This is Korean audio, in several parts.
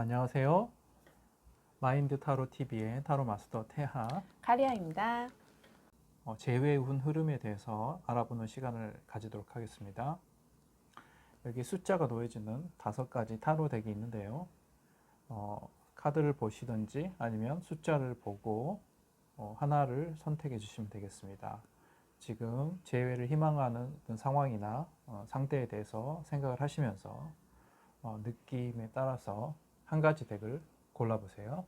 안녕하세요. 마인드 타로 TV의 타로 마스터 태하. 카리아입니다. 재회운 흐름에 대해서 알아보는 시간을 가지도록 하겠습니다. 여기 숫자가 놓여지는 5가지 타로 덱이 있는데요. 카드를 보시든지 아니면 숫자를 보고 하나를 선택해 주시면 되겠습니다. 지금 재회를 희망하는 어떤 상황이나 상태에 대해서 생각을 하시면서 느낌에 따라서 한 가지 덱을 골라보세요.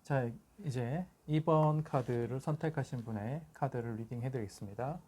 자, 이제 2번 카드를 선택하신 분의 카드를 리딩 해드리겠습니다.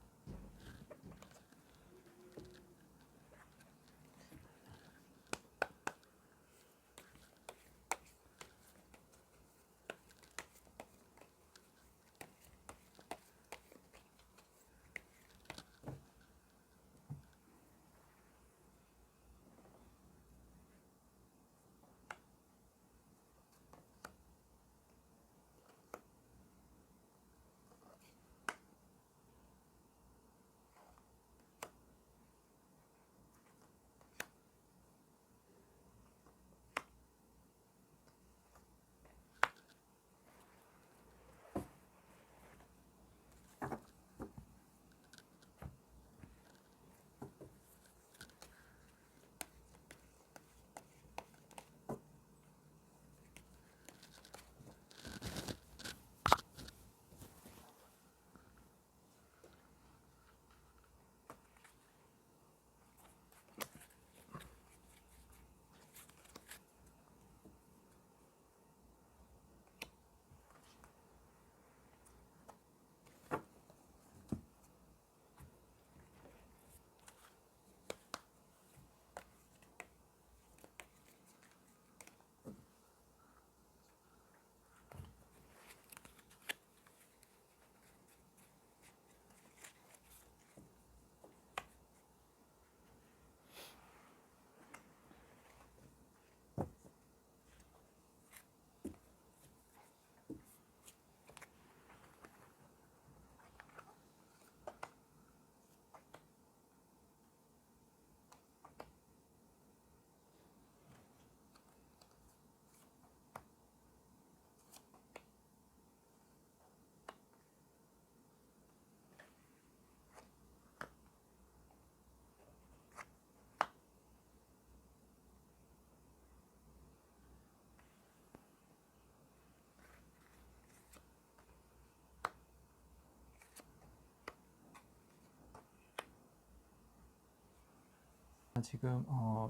지금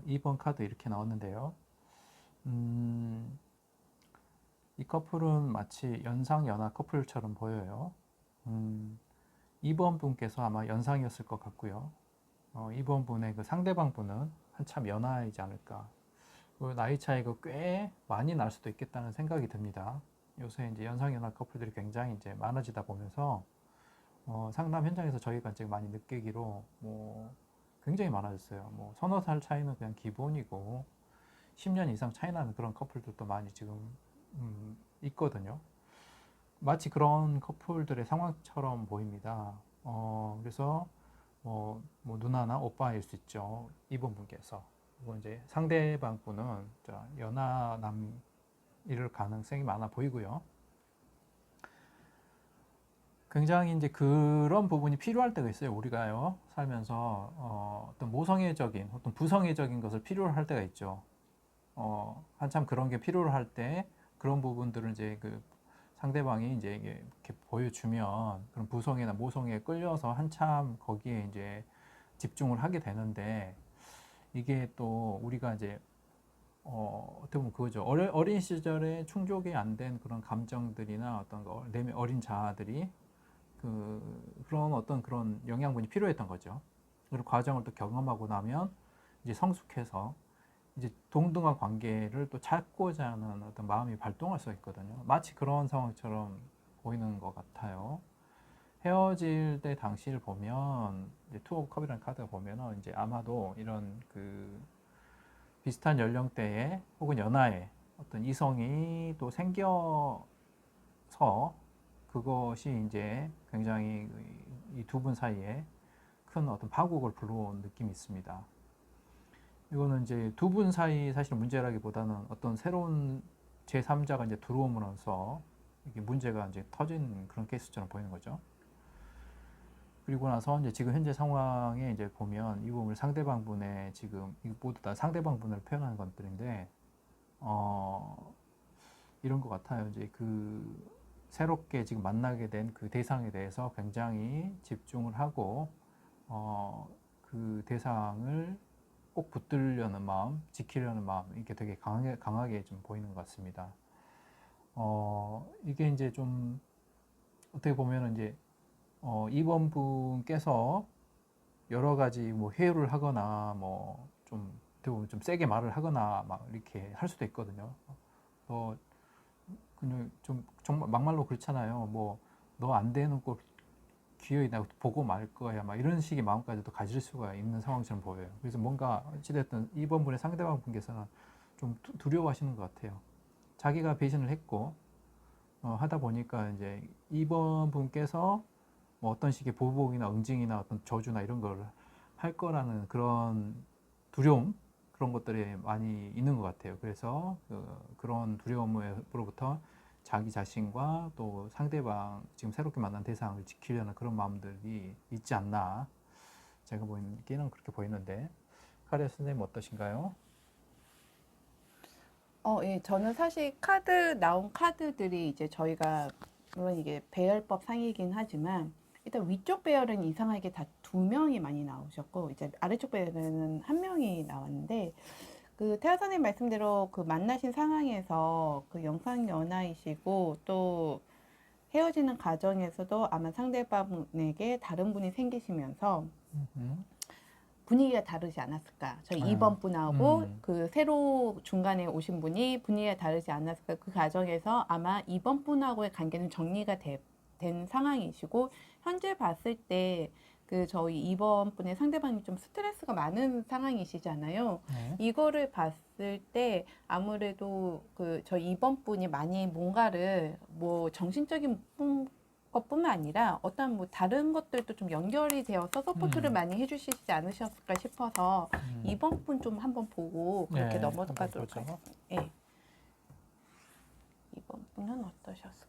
2번 카드 이렇게 나왔는데요. 이 커플은 마치 연상연하 커플처럼 보여요. 2번 분께서 아마 연상이었을 것 같고요. 2번 분의 그 상대방 분은 한참 연하이지 않을까. 그 나이 차이가 꽤 많이 날 수도 있겠다는 생각이 듭니다. 요새 이제 연상연하 커플들이 굉장히 이제 많아지다 보면서 상담 현장에서 저희가 이제 많이 느끼기로 굉장히 많아졌어요. 서너 살 차이는 그냥 기본이고 10년 이상 차이 나는 그런 커플들도 많이 지금 있거든요. 마치 그런 커플들의 상황처럼 보입니다. 그래서 누나나 오빠일 수 있죠. 이번 분께서. 그리고 이제 상대방 분은 연하남일 가능성이 많아 보이고요. 굉장히 이제 그런 부분이 필요할 때가 있어요. 우리가요, 살면서 어떤 모성애적인, 어떤 부성애적인 것을 필요로 할 때가 있죠. 한참 그런 게 필요로 할 때 그런 부분들을 이제 그 상대방이 이제 이렇게 보여주면 그런 부성애나 모성애에 끌려서 한참 거기에 이제 집중을 하게 되는데, 이게 또 우리가 이제 어떻게 보면 그거죠. 어린 시절에 충족이 안 된 그런 감정들이나 어떤 어린 자아들이 그런 어떤 그런 영양분이 필요했던 거죠. 그리고 과정을 또 경험하고 나면 이제 성숙해서 이제 동등한 관계를 또 찾고자 하는 어떤 마음이 발동할 수 있거든요. 마치 그런 상황처럼 보이는 것 같아요. 헤어질 때 당시를 보면 이제 투 오브 컵이라는 카드가 보면은 이제 아마도 이런 그 비슷한 연령대에 혹은 연하에 어떤 이성이 또 생겨서 그것이 이제 굉장히 이 두 분 사이에 큰 어떤 파국을 불러온 느낌이 있습니다. 이거는 이제 두 분 사이 사실 문제라기보다는 어떤 새로운 제3자가 이제 들어오면서 이게 문제가 이제 터진 그런 케이스처럼 보이는 거죠. 그리고 나서 이제 지금 현재 상황에 이제 보면 이 부분을 상대방 분의 지금 이 모두 다 상대방 분을 표현하는 것들인데 이런 것 같아요. 이제 그 새롭게 지금 만나게 된 그 대상에 대해서 굉장히 집중을 하고 그 대상을 꼭 붙들려는 마음, 지키려는 마음 이게 되게 강하게 좀 보이는 것 같습니다. 이게 이제 좀 어떻게 보면 이제 이번 분께서 여러 가지 뭐 회유를 하거나 뭐 좀 어떻게 보면 좀 세게 말을 하거나 막 이렇게 할 수도 있거든요. 그냥 좀 정말 막말로 그렇잖아요. 뭐 너 안 되는 꼴 기어이 나 보고 말 거야. 막 이런 식의 마음까지도 가질 수가 있는 상황처럼 보여요. 그래서 뭔가 어찌됐든 이번 분의 상대방 분께서는 좀 두려워하시는 것 같아요. 자기가 배신을 했고 하다 보니까 이제 이번 분께서 뭐 어떤 식의 보복이나 응징이나 어떤 저주나 이런 걸 할 거라는 그런 두려움 그런 것들이 많이 있는 것 같아요. 그래서 그런 두려움으로부터 자기 자신과 또 상대방 지금 새롭게 만난 대상을 지키려는 그런 마음들이 있지 않나 제가 보기에는 그렇게 보이는데 카레 선생님 어떠신가요? 예, 저는 사실 나온 카드들이 이제 저희가, 물론 이게 배열법 상이긴 하지만, 일단 위쪽 배열은 이상하게 다 두 명이 많이 나오셨고, 이제 아래쪽 배열은 한 명이 나왔는데, 그 태아 선생님 말씀대로 그 만나신 상황에서 그 영상 연하이시고, 또 헤어지는 과정에서도 아마 상대방에게 다른 분이 생기시면서, 음, 분위기가 다르지 않았을까. 저희 네. 2번 분하고 음, 그 새로 중간에 오신 분이 분위기가 다르지 않았을까. 그 과정에서 아마 2번 분하고의 관계는 정리가 된 상황이시고, 현재 봤을 때 그 저희 2번 분의 상대방이 좀 스트레스가 많은 상황이시잖아요. 네. 이거를 봤을 때 아무래도 그 저희 2번 분이 많이 뭔가를 뭐 정신적인 것뿐만 아니라 어떤 뭐 다른 것들도 좀 연결이 되어서 서포트를 음, 많이 해주시지 않으셨을까 싶어서 음. 2번 분 좀 한번 보고 그렇게 네, 한번 넘어가도록 보죠. 하겠습니다. 예. 2번 분은 어떠셨을까요?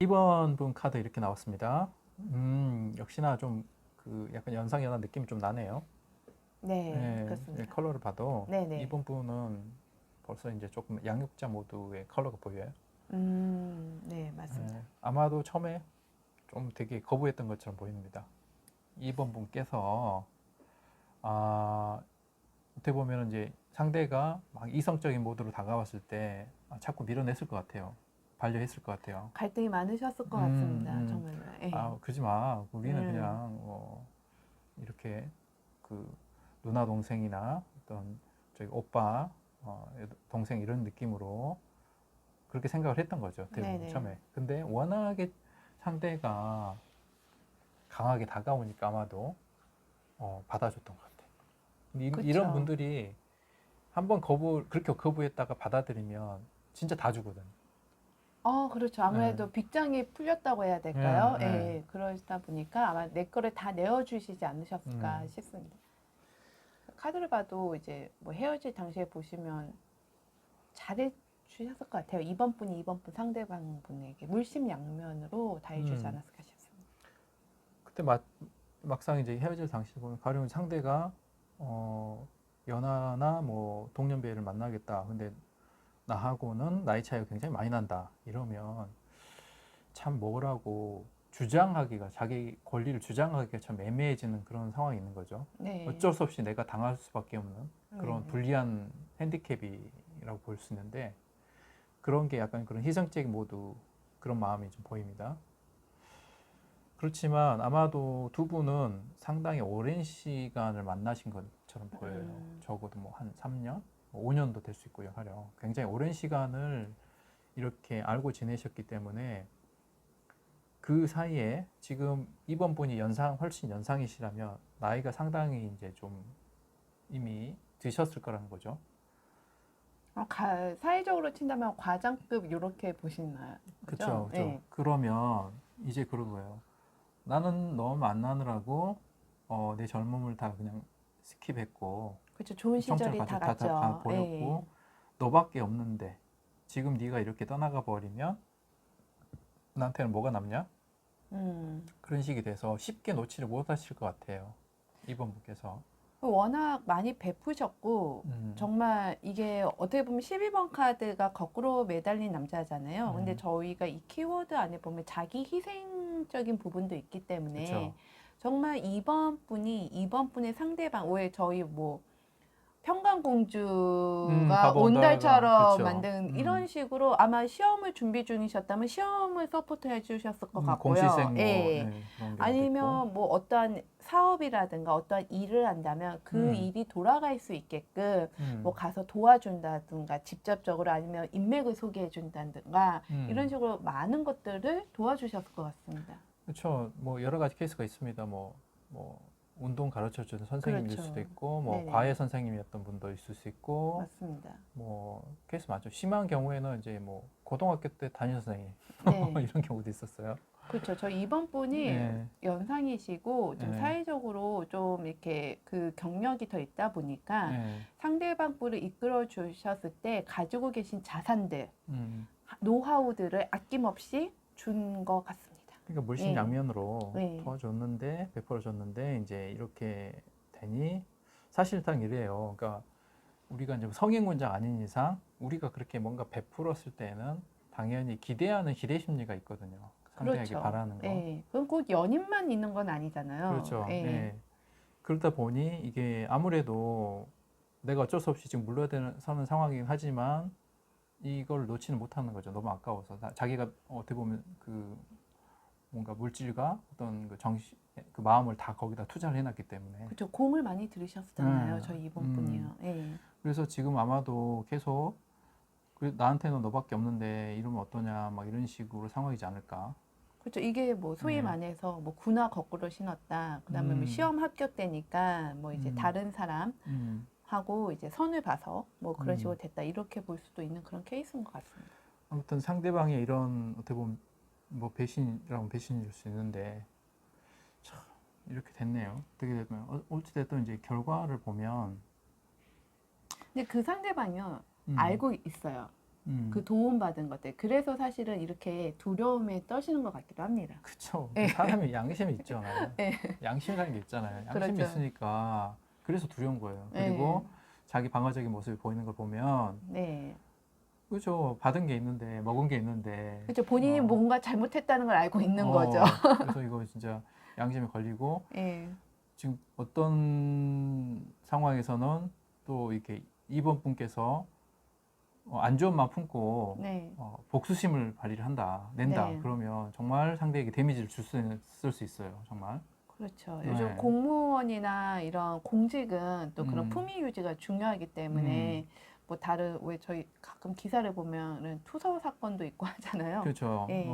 2번 분 카드 이렇게 나왔습니다. 역시나 좀 그 약간 연상연한 느낌이 좀 나네요. 네, 네, 그렇습니다. 컬러를 봐도 네네. 이번 분은 벌써 이제 조금 양육자 모드의 컬러가 보여요. 네, 맞습니다. 네, 아마도 처음에 좀 되게 거부했던 것처럼 보입니다. 이번 분께서 어떻게 보면 이제 상대가 막 이성적인 모드로 다가왔을 때 자꾸 밀어냈을 것 같아요. 반려했을 것 같아요. 갈등이 많으셨을 것 음, 같습니다. 음. 정말로. 예. 그러지 마. 우리는 음, 그냥 이렇게 그 누나 동생이나 어떤 저기 오빠 동생 이런 느낌으로 그렇게 생각을 했던 거죠. 대부분 네네. 처음에. 근데 워낙에 상대가 강하게 다가오니까 아마도 받아줬던 것 같아요. 근데 이런 그쵸. 분들이 한번 그렇게 거부했다가 받아들이면 진짜 다 주거든. 그렇죠. 예, 아무래도 빅장이 풀렸다고 해야 예, 될까요? 예. 예, 그러다 보니까 아마 내 거를 다 내어주시지 않으셨을까 음, 싶습니다. 카드를 봐도 이제 뭐 헤어질 당시에 보시면 잘해 주셨을 것 같아요. 2번 분이 2번 분 상대방 분에게 물심양면으로 다 해주지 음. 않았을까 싶습니다. 그때 막상 이제 헤어질 당시 보면 가령 상대가 연하나 뭐 동년배를 만나겠다. 근데 나하고는 나이 차이가 굉장히 많이 난다. 이러면 참 뭐라고 주장하기가 자기 권리를 주장하기가 참 애매해지는 그런 상황이 있는 거죠. 네. 어쩔 수 없이 내가 당할 수밖에 없는 그런 네. 불리한 핸디캡이라고 볼 수 있는데 그런 게 약간 그런 희생적인 모두 그런 마음이 좀 보입니다. 그렇지만 아마도 두 분은 상당히 오랜 시간을 만나신 것처럼 보여요. 적어도 뭐 한 3년, 5년도 될 수 있고요. 가령 굉장히 오랜 시간을 이렇게 알고 지내셨기 때문에 그 사이에 지금 이번 분이 훨씬 연상이시라면 나이가 상당히 이제 좀 이미 드셨을 거라는 거죠. 사회적으로 친다면 과장급 이렇게 보시나요? 그렇죠, 그렇죠. 네. 그러면 이제 그런 거예요. 나는 너 만나느라고 내 젊음을 다 그냥 스킵했고 그렇죠. 좋은 시절이 다 갔죠. 다 버렸고 예. 너밖에 없는데 지금 네가 이렇게 떠나가 버리면 나한테는 뭐가 남냐? 그런 식이 돼서 쉽게 놓지를 못하실 것 같아요. 이번 분께서. 워낙 많이 베푸셨고 정말 이게 어떻게 보면 12번 카드가 거꾸로 매달린 남자잖아요. 근데 저희가 이 키워드 안에 보면 자기 희생적인 부분도 있기 때문에 그쵸. 정말 이번 분의 상대방 왜 저희 뭐 평강공주가 바보 온달처럼 그쵸. 만든 이런 식으로 아마 시험을 준비 중이셨다면 시험을 서포트해 주셨을 것 같고요. 공시생 뭐 예. 네, 그런 경우도 있고. 아니면 뭐 어떠한 사업이라든가 어떠한 일을 한다면 그 일이 돌아갈 수 있게끔 뭐 가서 도와준다든가 직접적으로 아니면 인맥을 소개해 준다든가 이런 식으로 많은 것들을 도와주셨을 것 같습니다. 그렇죠. 뭐 여러 가지 케이스가 있습니다. 뭐 운동 가르쳐 주는 선생님일 그렇죠. 수도 있고 뭐 네네. 과외 선생님이었던 분도 있을 수 있고 맞습니다. 뭐 케이스 많죠. 심한 경우에는 이제 뭐 고등학교 때 담임 선생님 네. 이런 경우도 있었어요. 그렇죠. 저 이번 분이 네. 연상이시고 좀 네. 사회적으로 좀 이렇게 그 경력이 더 있다 보니까 네. 상대방 분을 이끌어 주셨을 때 가지고 계신 자산들, 음. 노하우들을 아낌없이 준 것 같습니다. 그러니까 물심양면으로 네. 도와줬는데 베풀어줬는데 이제 이렇게 되니 사실상 이래요. 그러니까 우리가 이제 성인 군자가 아닌 이상 우리가 그렇게 뭔가 베풀었을 때는 당연히 기대하는 기대 심리가 있거든요. 상대에게 그렇죠. 바라는 거. 예. 그건 꼭 연인만 있는 건 아니잖아요. 그렇죠. 예. 예. 그러다 보니 이게 아무래도 내가 어쩔 수 없이 지금 물러서는 상황이긴 하지만 이걸 놓지는 못하는 거죠. 너무 아까워서. 자기가 어떻게 보면 그 뭔가 물질과 어떤 그 정신, 그 마음을 다 거기다 투자를 해놨기 때문에. 그렇죠. 공을 많이 들으셨잖아요. 네. 저희 이번 분이요. 예. 그래서 지금 아마도 계속 나한테는 너밖에 없는데 이러면 어떠냐 막 이런 식으로 상황이지 않을까. 그렇죠. 이게 뭐 소위 네. 말해서 뭐 군화 거꾸로 신었다. 그다음에 뭐 시험 합격 되니까 뭐 이제 다른 사람 하고 이제 선을 봐서 뭐 그런 식으로 됐다. 이렇게 볼 수도 있는 그런 케이스인 것 같습니다. 아무튼 상대방의 이런 어떻게 보면 뭐 배신이라면 배신일 수 있는데 참 이렇게 됐네요. 어떻게 되면 어찌됐든 이제 결과를 보면 근데 그 상대방이요 음. 알고 있어요. 그 도움받은 것들. 그래서 사실은 이렇게 두려움에 떠시는 것 같기도 합니다. 그쵸. 사람이 양심이 있잖아요. 네. 양심이라는 게 있잖아요. 양심이 그렇죠. 있으니까 그래서 두려운 거예요. 네. 그리고 자기 방어적인 모습이 보이는 걸 보면 네. 그죠. 받은 게 있는데 먹은 게 있는데 그렇죠. 본인이 뭔가 잘못했다는 걸 알고 있는 거죠. 그래서 이거 진짜 양심이 걸리고 네. 지금 어떤 상황에서는 또 이렇게 이번 분께서 안 좋은 마음 품고 네. 복수심을 발휘를 낸다. 네. 그러면 정말 상대에게 데미지를 쓸 수 있어요. 정말. 그렇죠. 네. 요즘 공무원이나 이런 공직은 또 그런 품위 유지가 중요하기 때문에 뭐 다른 왜 저희 가끔 기사를 보면은 투서 사건도 있고 하잖아요. 그렇죠. 예.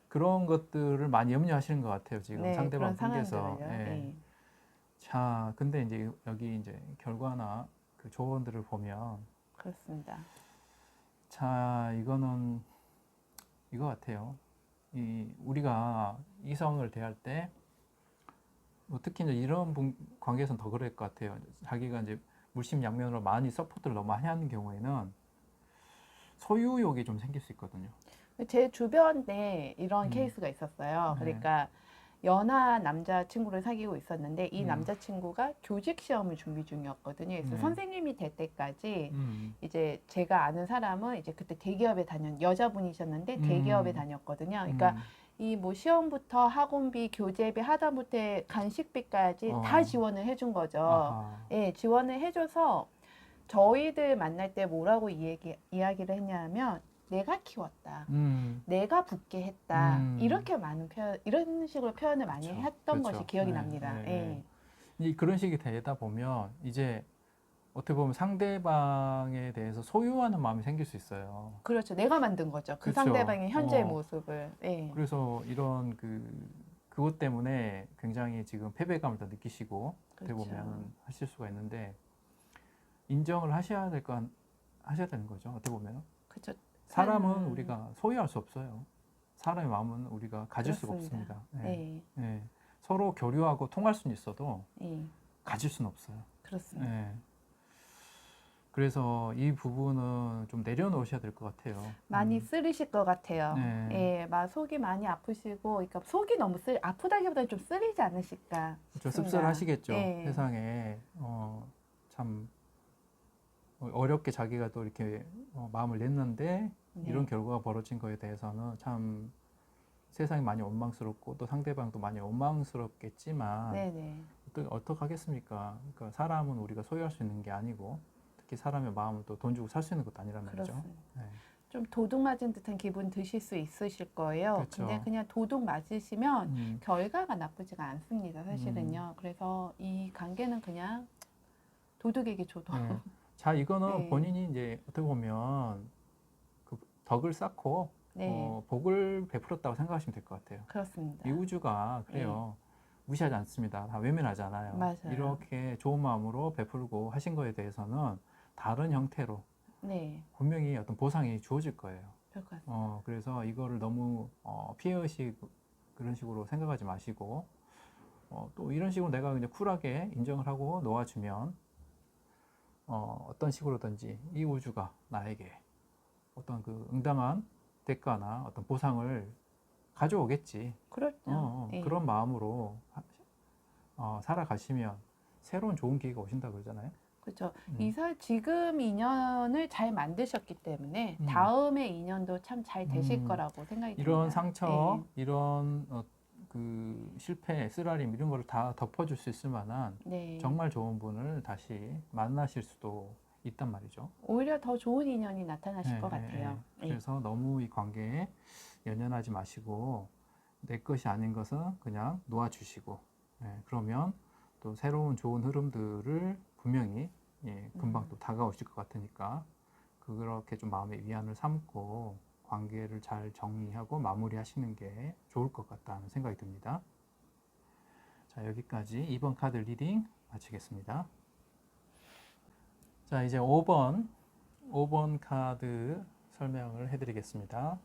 그런 것들을 많이 염려하시는 것 같아요. 지금 네, 상대방 그런 분께서. 상황들을요. 예. 예. 자, 근데 이제 여기 이제 결과나 그 조언들을 보면 그렇습니다. 자, 이거는 이거 같아요. 우리가 이성을 대할 때 뭐 특히 이제 이런 관계에서는 더 그럴 것 같아요. 자기가 이제 물심양면으로 많이 서포트를 너무 많이 하는 경우에는 소유욕이 좀 생길 수 있거든요. 제 주변에 이런 케이스가 있었어요. 네. 그러니까 연하 남자친구를 사귀고 있었는데 이 음. 남자친구가 교직 시험을 준비 중이었거든요. 그래서 네. 선생님이 될 때까지 음. 이제 제가 아는 사람은 이제 그때 대기업에 여자분이셨는데 대기업에 다녔거든요. 그러니까 음. 이 뭐 시험부터 학원비, 교재비, 하다못해 간식비까지 다 어. 지원을 해준 거죠. 아하. 예, 지원을 해줘서 저희들 만날 때 뭐라고 이야기를 했냐면 내가 키웠다. 음. 내가 붙게 했다. 음. 이렇게 많은 이런 식으로 표현을 많이 그쵸, 했던 그렇죠. 것이 기억이 네, 납니다. 네, 예. 네. 그런 식이 되다 보면 이제 어떻게 보면 상대방에 대해서 소유하는 마음이 생길 수 있어요. 그렇죠. 내가 만든 거죠. 그 그쵸. 상대방의 현재의 어. 모습을. 예. 그래서 이런 그것 때문에 굉장히 지금 패배감을 더 느끼시고 어떻게 그렇죠. 보면 하실 수가 있는데 인정을 하셔야 하셔야 되는 거죠. 어떻게 보면 그렇죠. 사람은 우리가 소유할 수 없어요. 사람의 마음은 우리가 가질 수가 그렇습니다. 없습니다. 예. 예. 서로 교류하고 통할 수는 있어도 예. 가질 수는 없어요. 그렇습니다. 예. 그래서 이 부분은 좀 내려놓으셔야 될 것 같아요. 많이 쓰리실 것 같아요. 네. 예, 막 속이 많이 아프시고, 그러니까 속이 너무 아프다기보다는 좀 쓰리지 않으실까 좀 싶습니다. 씁쓸하시겠죠. 예. 세상에 참 어렵게 자기가 또 이렇게 마음을 냈는데 네. 이런 결과가 벌어진 거에 대해서는 참 세상이 많이 원망스럽고 또 상대방도 많이 원망스럽겠지만 네네. 어떻게 하겠습니까? 그러니까 사람은 우리가 소유할 수 있는 게 아니고 특히 사람의 마음은 또 돈 주고 살 수 있는 것도 아니란 말이죠. 그렇습니다. 네. 좀 도둑 맞은 듯한 기분 드실 수 있으실 거예요. 그렇죠. 근데 그냥 도둑 맞으시면 결과가 나쁘지가 않습니다. 사실은요. 그래서 이 관계는 그냥 도둑에게 줘도. 네. 자, 이거는 네. 본인이 이제 어떻게 보면 그 덕을 쌓고 네. 복을 베풀었다고 생각하시면 될 것 같아요. 그렇습니다. 이 우주가 그래요. 무시하지 않습니다. 다 외면하잖아요. 맞아요. 이렇게 좋은 마음으로 베풀고 하신 거에 대해서는 다른 형태로 네. 분명히 어떤 보상이 주어질 거예요. 그럴 것 같습니다. 그래서 이거를 너무 피해의식 그런 식으로 생각하지 마시고 또 이런 식으로 내가 그냥 쿨하게 인정을 하고 놓아주면 어떤 식으로든지 이 우주가 나에게 어떤 그 응당한 대가나 어떤 보상을 가져오겠지. 그렇죠. 예. 그런 마음으로 살아가시면 새로운 좋은 기회가 오신다 그러잖아요. 그렇죠. 지금 인연을 잘 만드셨기 때문에 음. 다음의 인연도 참 잘 되실 음. 거라고 생각이 이런 듭니다. 상처, 이런 그 실패, 쓰라림 이런 거를 다 덮어줄 수 있을 만한 네. 정말 좋은 분을 다시 만나실 수도 있단 말이죠. 오히려 더 좋은 인연이 나타나실 네, 것 네, 같아요. 네. 그래서 너무 이 관계에 연연하지 마시고 내 것이 아닌 것은 그냥 놓아주시고 그러면 또 새로운 좋은 흐름들을 분명히 금방 또 다가오실 것 같으니까 그렇게 좀 마음의 위안을 삼고 관계를 잘 정리하고 마무리하시는 게 좋을 것 같다는 생각이 듭니다. 자, 여기까지 2번 카드 리딩 마치겠습니다. 자, 이제 5번 카드 설명을 해드리겠습니다.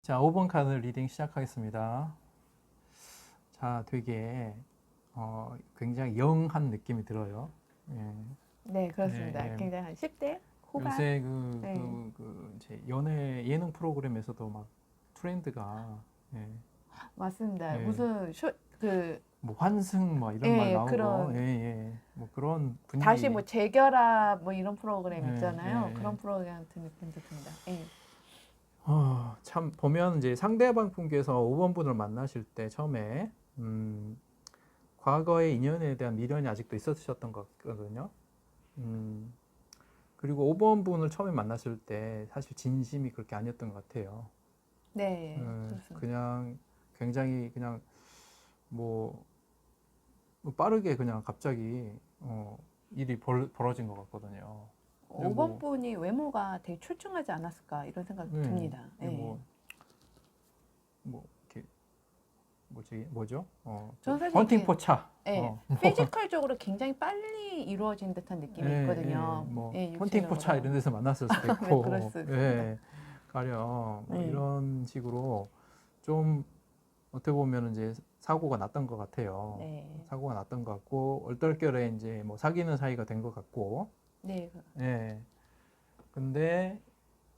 자, 5번 카드 리딩 시작하겠습니다. 자, 되게 굉장히 영한 느낌이 들어요. 예, 네, 그렇습니다. 예, 예. 굉장히 한 10대 후반. 요새 네. 이제 연애 예능 프로그램에서도 막 트렌드가 예, 맞습니다. 예, 무슨 뭐 환승 뭐 이런 말 예, 나오고 예, 그런 예, 뭐 그런 다시 분위기 뭐 재결합 뭐 이런 프로그램 예, 예, 있잖아요. 예. 그런 프로그램 같은 느낌도 듭니다. 예. 참 보면 이제 상대방 분께서 5번 분을 만나실 때 처음에 과거의 인연에 대한 미련이 아직도 있으셨던 것 같거든요. 음, 그리고 5번 분을 처음에 만났을 때 사실 진심이 그렇게 아니었던 것 같아요. 네, 그렇습니다. 그냥 굉장히 그냥 뭐 빠르게 그냥 갑자기 일이 벌어진 것 같거든요. 그냥 5번 분이 외모가 되게 출중하지 않았을까 이런 생각 네, 듭니다. 이게 예. 뭐 이렇게 뭐죠? 저는 사실 헌팅 이게 포차. 예, 피지컬적으로 굉장히 빨리 이루어진 듯한 느낌이 있거든요. 뭐 예, 헌팅 포차 육체적으로. 이런 데서 만났을 수도 네, 있고, 그럴 수 있습니다. 예, 가령 뭐 네. 이런 식으로 좀 어떻게 보면 이제 사고가 났던 것 같아요. 네. 사고가 났던 것 같고 얼떨결에 이제 뭐 사귀는 사이가 된 것 같고, 네. 예. 근데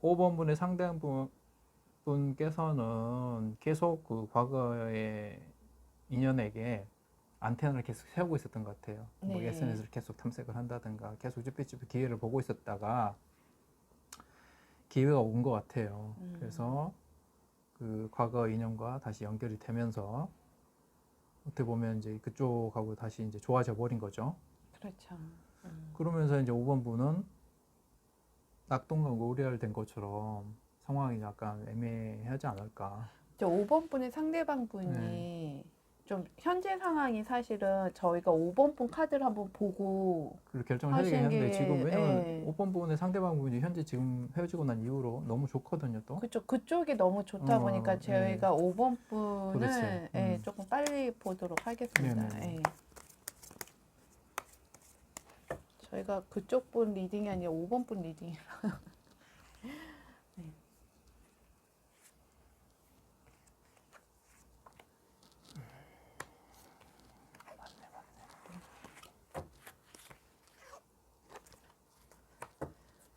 5번 분의 상대한 분께서는 계속 그 과거의 인연에게 안테나를 계속 세우고 있었던 것 같아요. 뭐 네. SNS를 계속 탐색을 한다든가 계속 쭈뼛쭈뼛 기회를 보고 있었다가 기회가 온 것 같아요. 그래서 그 과거 인연과 다시 연결이 되면서 어떻게 보면 이제 그쪽하고 다시 이제 좋아져 버린 거죠. 그렇죠. 그러면서 이제 5번 분은 낙동강과 우리알 것처럼 상황이 약간 애매하지 않을까. 저 5번 분의 상대방 네. 분이 좀 현재 상황이 사실은 저희가 5번 분 카드를 한번 보고 그리고 결정을 해야 되긴 하신 하는데 지금 게 왜냐면 예. 5번 분의 상대방 분이 현재 지금 헤어지고 난 이후로 너무 좋거든요 또. 그쪽이 너무 좋다 보니까 예. 저희가 5번 도대체. 분을 예, 조금 빨리 보도록 하겠습니다. 네네네. 예. 저희가 그쪽 분 리딩이 아니라 5번 분 리딩. 네.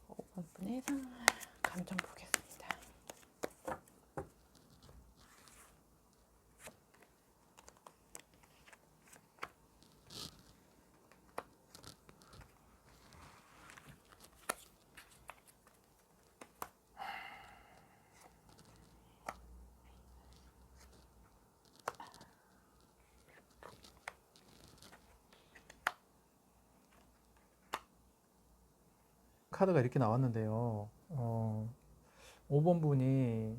오 번 분의 감정 보겠습니다. 카드가 이렇게 나왔는데요. 5번 분이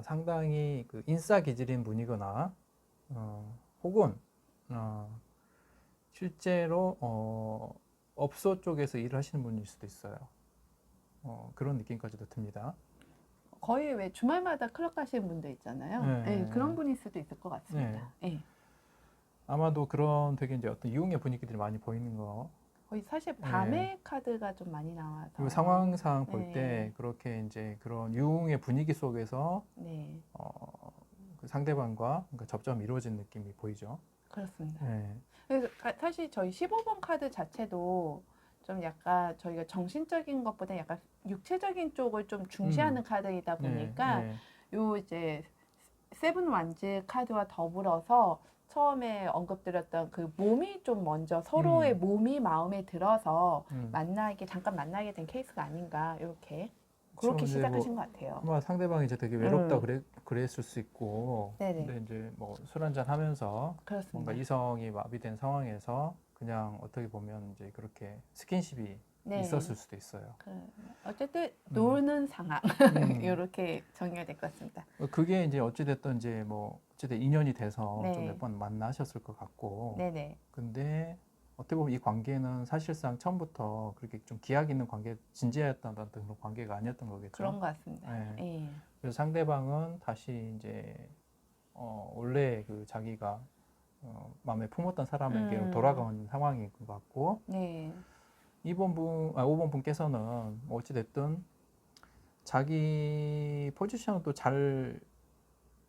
상당히 그 인싸 기질인 분이거나 혹은 어, 실제로 업소 쪽에서 일을 하시는 분일 수도 있어요. 그런 느낌까지도 듭니다. 거의 왜 주말마다 클럽 가시는 분들 있잖아요. 예, 그런 네, 분일 수도 있을 것 네. 같습니다. 예. 아마도 그런 되게 이제 어떤 유흥의 분위기들이 많이 보이는 거. 거의 사실 네. 밤에 카드가 좀 많이 그리고 나와서 상황상 볼 네, 때 그렇게 이제 그런 유흥의 분위기 속에서 네, 그 상대방과 그러니까 접점이 이루어진 느낌이 보이죠. 그렇습니다. 네. 그래서 사실 저희 15번 카드 자체도 좀 약간 저희가 정신적인 것보다 약간 육체적인 쪽을 좀 중시하는 카드이다 네, 보니까 네, 요 이제 세븐 완즈 카드와 더불어서 처음에 언급드렸던 그 몸이 좀 먼저 서로의 몸이 마음에 들어서 음. 잠깐 만나게 된 케이스가 아닌가 이렇게 그렇죠. 그렇게 이제 시작하신 뭐 것 같아요. 아마 상대방이 이제 되게 외롭다 그랬을 수 있고, 네네, 근데 이제 뭐 술 한잔 하면서 뭔가 그렇습니다. 이성이 마비된 상황에서 그냥 어떻게 보면 이제 그렇게 스킨십이 네. 있었을 수도 있어요. 어쨌든 음, 노는 상황 음. 이렇게 정리가 될 것 같습니다. 그게 이제 어찌됐든 이제 뭐 어찌됐든 인연이 돼서 좀 몇 네, 번 만나셨을 것 같고, 네네, 근데 어떻게 보면 이 관계는 사실상 처음부터 그렇게 좀 기약 있는 관계, 진지했던 그런 관계가 아니었던 거겠죠. 그런 것 같습니다. 예. 예, 그래서 상대방은 다시 이제 원래 그 자기가 마음에 품었던 사람에게로 돌아가는 상황인 것 같고 네, 5번 분께서는 뭐 어찌됐든 자기 포지션을 또 잘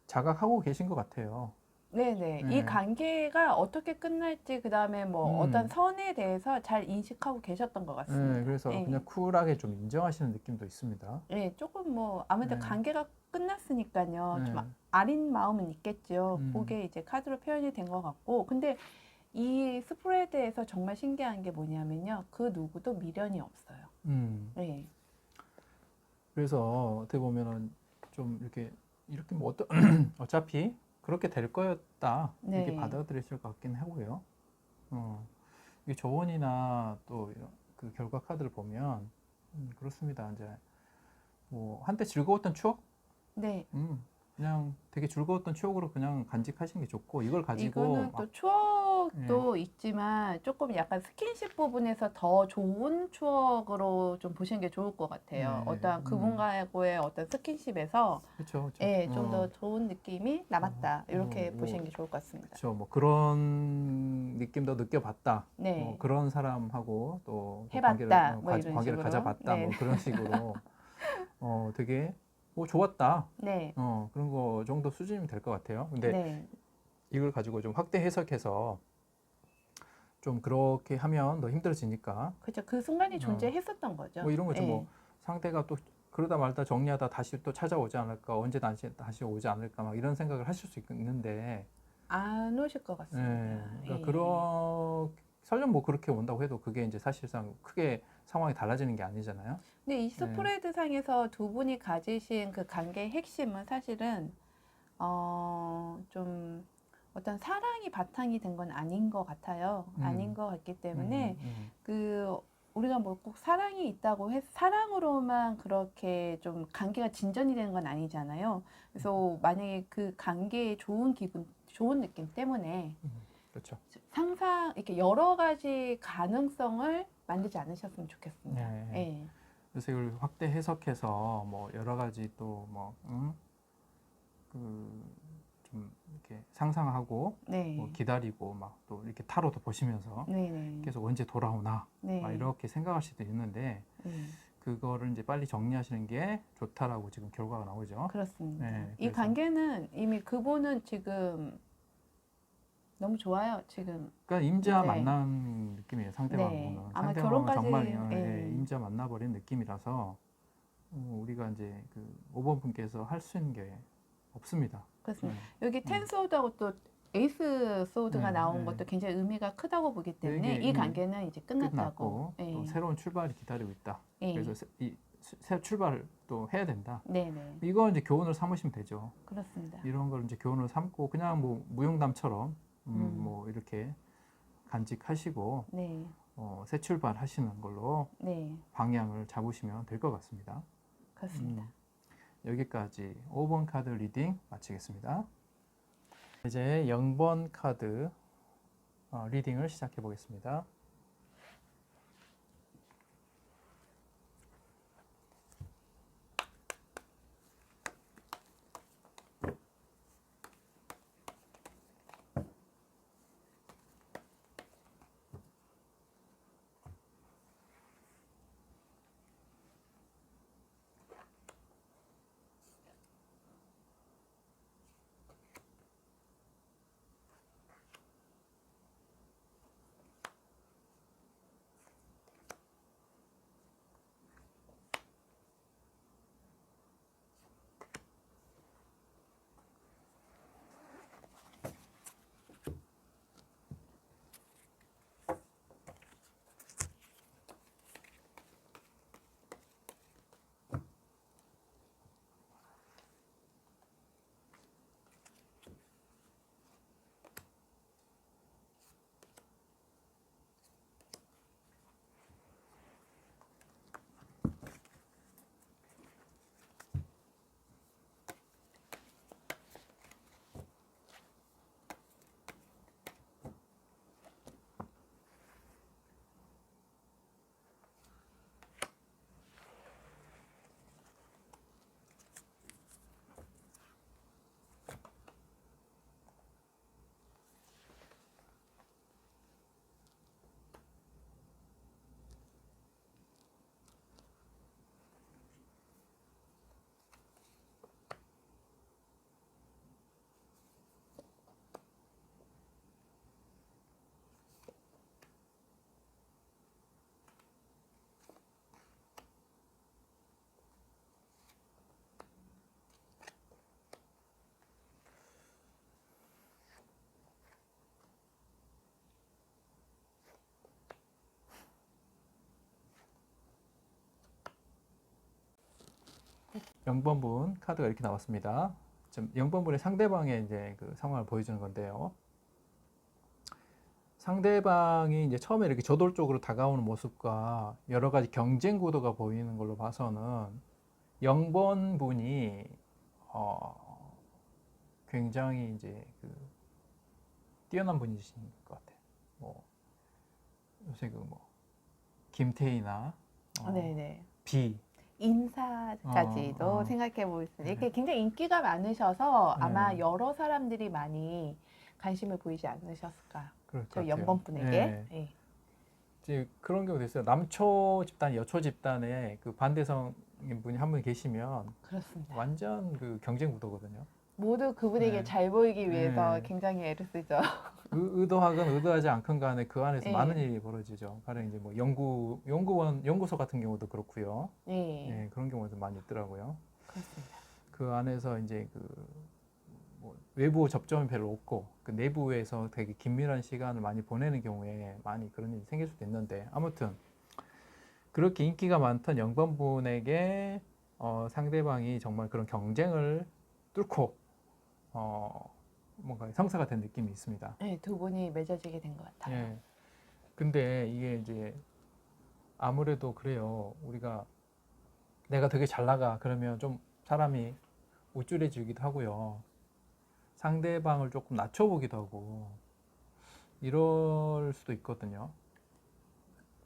자각하고 계신 것 같아요. 네네. 네. 이 관계가 어떻게 끝날지, 그 다음에 뭐 어떤 음. 선에 대해서 잘 인식하고 계셨던 것 네, 같습니다. 그래서 예. 그냥 쿨하게 좀 인정하시는 느낌도 있습니다. 예, 조금 뭐 아무래도 네. 관계가 끝났으니까요. 좀 네. 아린 마음은 있겠죠. 음. 그게 이제 카드로 표현이 된 것 같고. 근데 이 스프레드에서 정말 신기한 게 뭐냐면요. 그 누구도 미련이 없어요. 음. 예. 그래서 어떻게 보면은 좀 이렇게 뭐 어차피 그렇게 될 거였다 이렇게 네. 받아들이실 것 같긴 하고요. 이게 조언이나 또 이런 그 결과 카드를 보면 그렇습니다. 이제 뭐 한때 즐거웠던 추억, 네. 그냥 되게 즐거웠던 추억으로 그냥 간직하시는 게 좋고 이걸 가지고 이거는 막 또 추억도 예, 있지만 조금 약간 스킨십 부분에서 더 좋은 추억으로 좀 보시는 게 좋을 것 같아요. 예, 어떤 그분과의 어떤 스킨십에서 그렇죠, 그렇죠. 예, 좀 더 좋은 느낌이 남았다. 이렇게 보시는 뭐 게 좋을 것 같습니다. 그렇죠. 뭐 그런 느낌도 느껴봤다. 뭐 네. 그런 사람하고 또 관계를 해봤다. 뭐 이런 관계를 식으로. 가져봤다. 네. 뭐 그런 식으로 되게 좋았다. 네. 그런 거 정도 수준이면 될 것 같아요. 근데 네. 이걸 가지고 좀 확대 해석해서 좀 그렇게 하면 더 힘들어지니까 그렇죠. 그 순간이 어, 존재했었던 거죠. 뭐 이런 거죠. 예. 뭐 상대가 또 그러다 말다 정리하다 다시 또 찾아오지 않을까, 언제 다시 오지 않을까, 막 이런 생각을 하실 수 있는데, 안 오실 것 같습니다. 예, 그러니까 예. 설령 뭐 그렇게 온다고 해도 그게 이제 사실상 크게 상황이 달라지는 게 아니잖아요. 근데 이 예, 스프레드 상에서 두 분이 가지신 그 관계의 핵심은 사실은 좀 어떤 사랑이 바탕이 된 건 아닌 것 같아요. 아닌 음, 것 같기 음, 때문에 음, 그 우리가 뭐 꼭 사랑이 있다고 해서 사랑으로만 그렇게 좀 관계가 진전이 되는 건 아니잖아요. 그래서 만약에 그 관계의 좋은 기분, 좋은 느낌 때문에 그렇죠. 이렇게 여러 가지 가능성을 만들지 않으셨으면 예, 좋겠습니다. 예. 예. 그래서 이걸 확대 해석해서 뭐 여러 가지 또 뭐, 좀 이렇게 상상하고 뭐 네. 기다리고 막 또 이렇게 타로도 보시면서 네네. 계속 언제 돌아오나 막 네. 이렇게 생각할 수도 있는데 네. 그거를 이제 빨리 정리하시는 게 좋다라고 지금 결과가 나오죠. 그렇습니다. 네, 이 그래서 관계는 이미 그분은 지금 너무 좋아요. 지금. 그러니까 임자 네. 만난 느낌이에요. 네. 상대방은 아마 상대방은 결혼까지, 정말 예. 임자 만나버린 느낌이라서 우리가 이제 그 5번 분께서 할 수 있는 게 없습니다. 네, 그렇습니다. 여기 네, 텐 소드하고 또 에이스 소드가 네, 나온 네. 것도 굉장히 의미가 크다고 보기 때문에 이게 이 이미 관계는 이제 끝났다고. 끝났고 또 예. 새로운 출발이 기다리고 있다. 예. 그래서 새 출발을 또 해야 된다. 네네. 이거 이제 교훈을 삼으시면 되죠. 그렇습니다. 이런 걸 이제 교훈을 삼고 그냥 뭐 무용담처럼 음. 뭐 이렇게 간직하시고 네. 새 출발하시는 걸로 네. 방향을 잡으시면 될 것 같습니다. 그렇습니다. 음, 여기까지 5번 카드 리딩 마치겠습니다. 이제 0번 카드 리딩을 시작해 보겠습니다. 0번분 카드가 이렇게 나왔습니다. 지금 0번분의 상대방의 이제 그 상황을 보여주는 건데요. 상대방이 이제 처음에 이렇게 저돌적으로 다가오는 모습과 여러 가지 경쟁 구도가 보이는 걸로 봐서는 0번분이 굉장히 이제 그 뛰어난 분이신 것 같아요. 뭐 요새 그 뭐 김태희나 네네. 비 인사까지도 생각해 보겠습니다. 네. 이렇게 굉장히 인기가 많으셔서 아마 네. 여러 사람들이 많이 관심을 보이지 않으셨을까. 그럴 것 저 같아요. 연번분에게. 네. 네. 이제 그런 경우도 있어요. 남초 집단, 여초 집단에 그 반대성인 분이 한 분 계시면 그렇습니다. 완전 그 경쟁 구도거든요. 모두 그분에게 네. 잘 보이기 위해서 네. 굉장히 애를 쓰죠. 의도하건 의도하지 않건 간에 그 안에서 네. 많은 일이 벌어지죠. 가령 이제 뭐 연구소 같은 경우도 그렇고요. 네. 네, 그런 경우도 많이 있더라고요. 그렇습니다. 그 안에서 이제 뭐 외부 접점이 별로 없고 그 내부에서 되게 긴밀한 시간을 많이 보내는 경우에 많이 그런 일이 생길 수도 있는데 아무튼 그렇게 인기가 많던 영번분에게 상대방이 정말 그런 경쟁을 뚫고 뭔가 성사가 된 느낌이 있습니다. 네, 두 분이 맺어지게 된 것 같아요. 예. 근데 이게 이제 아무래도 그래요. 우리가 내가 되게 잘 나가 그러면 좀 사람이 우쭐해지기도 하고요. 상대방을 조금 낮춰보기도 하고 이럴 수도 있거든요.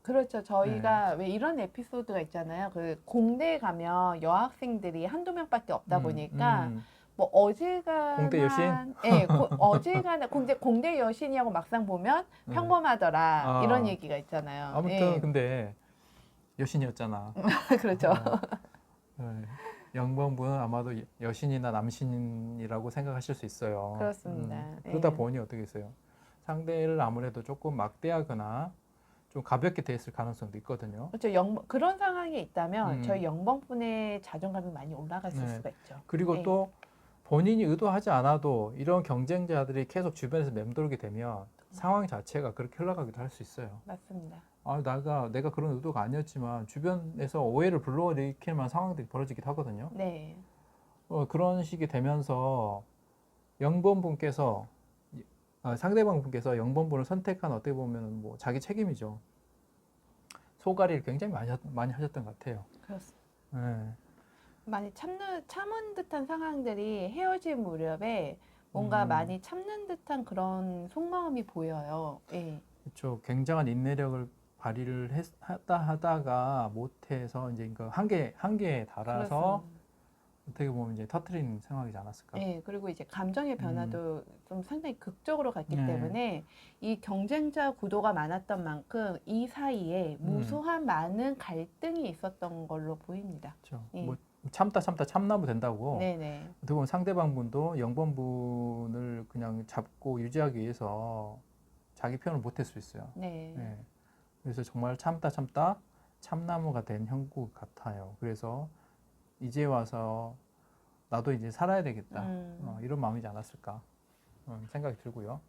그렇죠. 저희가 왜 이런 에피소드가 있잖아요. 그 공대 가면 여학생들이 한두 명밖에 없다 보니까 뭐 어지간한 공대 여신? 예, 어지간한 공대 여신이라고 막상 보면 네. 평범하더라. 아. 이런 얘기가 있잖아요. 아무튼 예. 근데 여신이었잖아. 그렇죠. 네. 영번분은 아마도 여신이나 남신이라고 생각하실 수 있어요. 그렇습니다. 그러다 예. 보니 어떻게 했어요? 상대를 아무래도 조금 막대하거나 좀 가볍게 대했을 가능성도 있거든요. 그렇죠. 그런 상황이 있다면 음. 저희 영번분의 자존감이 많이 올라갔을 네. 수가 있죠. 그리고 예. 또 본인이 의도하지 않아도 이런 경쟁자들이 계속 주변에서 맴돌게 되면 상황 자체가 그렇게 흘러가기도 할 수 있어요. 맞습니다. 내가 그런 의도가 아니었지만 주변에서 오해를 불러일으킬 만한 상황들이 벌어지기도 하거든요. 네. 그런 식이 되면서 영번분께서 상대방 분께서 영번분을 선택한 어떻게 보면 뭐 자기 책임이죠. 소가리를 굉장히 많이 하셨던 것 같아요. 그렇습니다. 네. 많이 참은 듯한 상황들이 헤어질 무렵에 뭔가 많이 참는 듯한 그런 속마음이 보여요. 예. 그렇죠. 굉장한 인내력을 발휘를 하다가 못해서 이제 그 한계에 달아서 그렇습니다. 어떻게 보면 이제 터트린 상황이지 않았을까. 예, 그리고 이제 감정의 변화도 좀 상당히 극적으로 갔기 네. 때문에 이 경쟁자 구도가 많았던 만큼 이 사이에 무수한 많은 갈등이 있었던 걸로 보입니다. 그렇죠. 예. 뭐 참다 참나무 된다고. 네네. 어떻게 보면 상대방 분도 영번분을 그냥 잡고 유지하기 위해서 자기 표현을 못할 수 있어요. 네. 네. 그래서 정말 참다 참나무가 된 형국 같아요. 그래서 이제 와서 나도 이제 살아야 되겠다. 이런 마음이지 않았을까 생각이 들고요.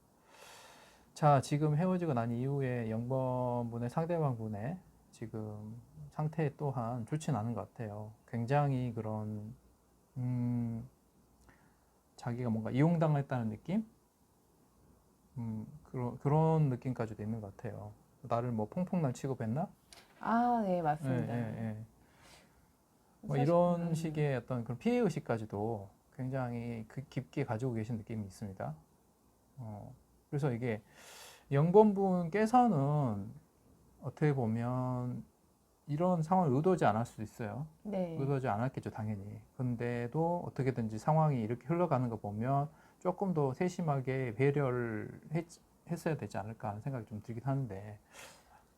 자, 지금 헤어지고 난 이후에 영번분의 상대방 분의 지금 상태 또한 좋지는 않은 것 같아요. 굉장히 그런 자기가 뭔가 이용당했다는 느낌? 그런 느낌까지도 있는 것 같아요. 나를 뭐 퐁퐁난 취급했나? 아, 네, 맞습니다. 뭐 이런 식의 어떤 그런 피해 의식까지도 굉장히 깊게 가지고 계신 느낌이 있습니다. 그래서 이게 영번분께서는 어떻게 보면 이런 상황을 의도하지 않을 수도 있어요. 네. 의도하지 않았겠죠, 당연히. 근데도 어떻게든지 상황이 이렇게 흘러가는 거 보면 조금 더 세심하게 배려를 했어야 되지 않을까 하는 생각이 좀 들긴 하는데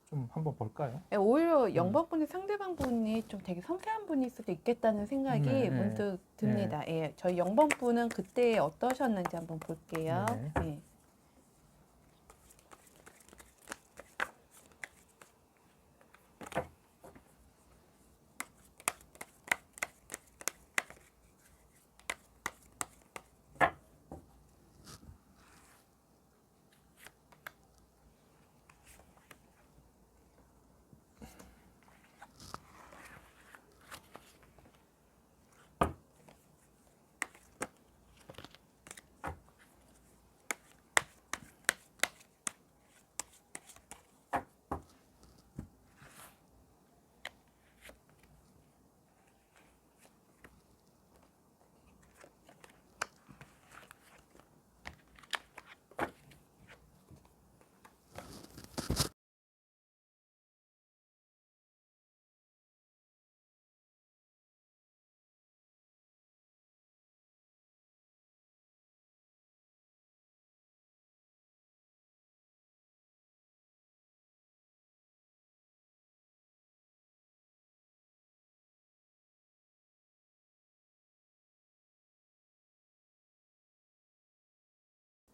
좀 한번 볼까요? 예, 오히려 영번분의 상대방 분이 좀 되게 섬세한 분일 수도 있겠다는 생각이 네, 문득 듭니다. 예, 저희 영번분은 그때 어떠셨는지 한번 볼게요. 네. 예.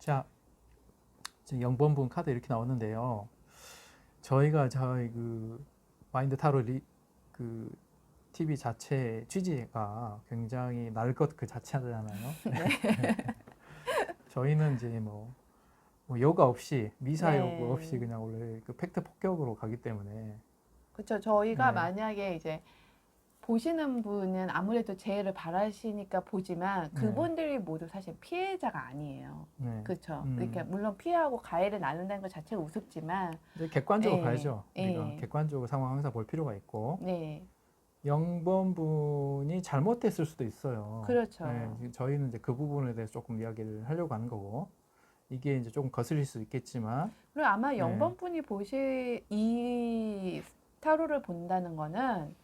자, 지금 0번분 카드 이렇게 나왔는데요. 저희가 저희 그 마인드 타로 그 TV 자체 취지가 굉장히 날 것 그 자체잖아요. 저희는 이제 뭐 요가 없이 미사 요구 네. 없이 그냥 원래 그 팩트 폭격으로 가기 때문에 그렇죠. 저희가 네. 만약에 이제 보시는 분은 아무래도 재해를 바라시니까 보지만 네. 그분들이 모두 사실 피해자가 아니에요. 네. 그렇죠. 그러니까 물론 피해하고 가해를 나눈다는 것 자체가 우습지만, 이제 객관적으로 예, 봐야죠. 우리가 예. 객관적으로 상황 항상 볼 필요가 있고 네, 0번분이 잘못됐을 수도 있어요. 그렇죠. 네, 지금 저희는 이제 그 부분에 대해서 조금 이야기를 하려고 하는 거고 이게 이제 조금 거슬릴 수 있겠지만 그리고 아마 네. 0번 분이 보실 이 타로를 본다는 거는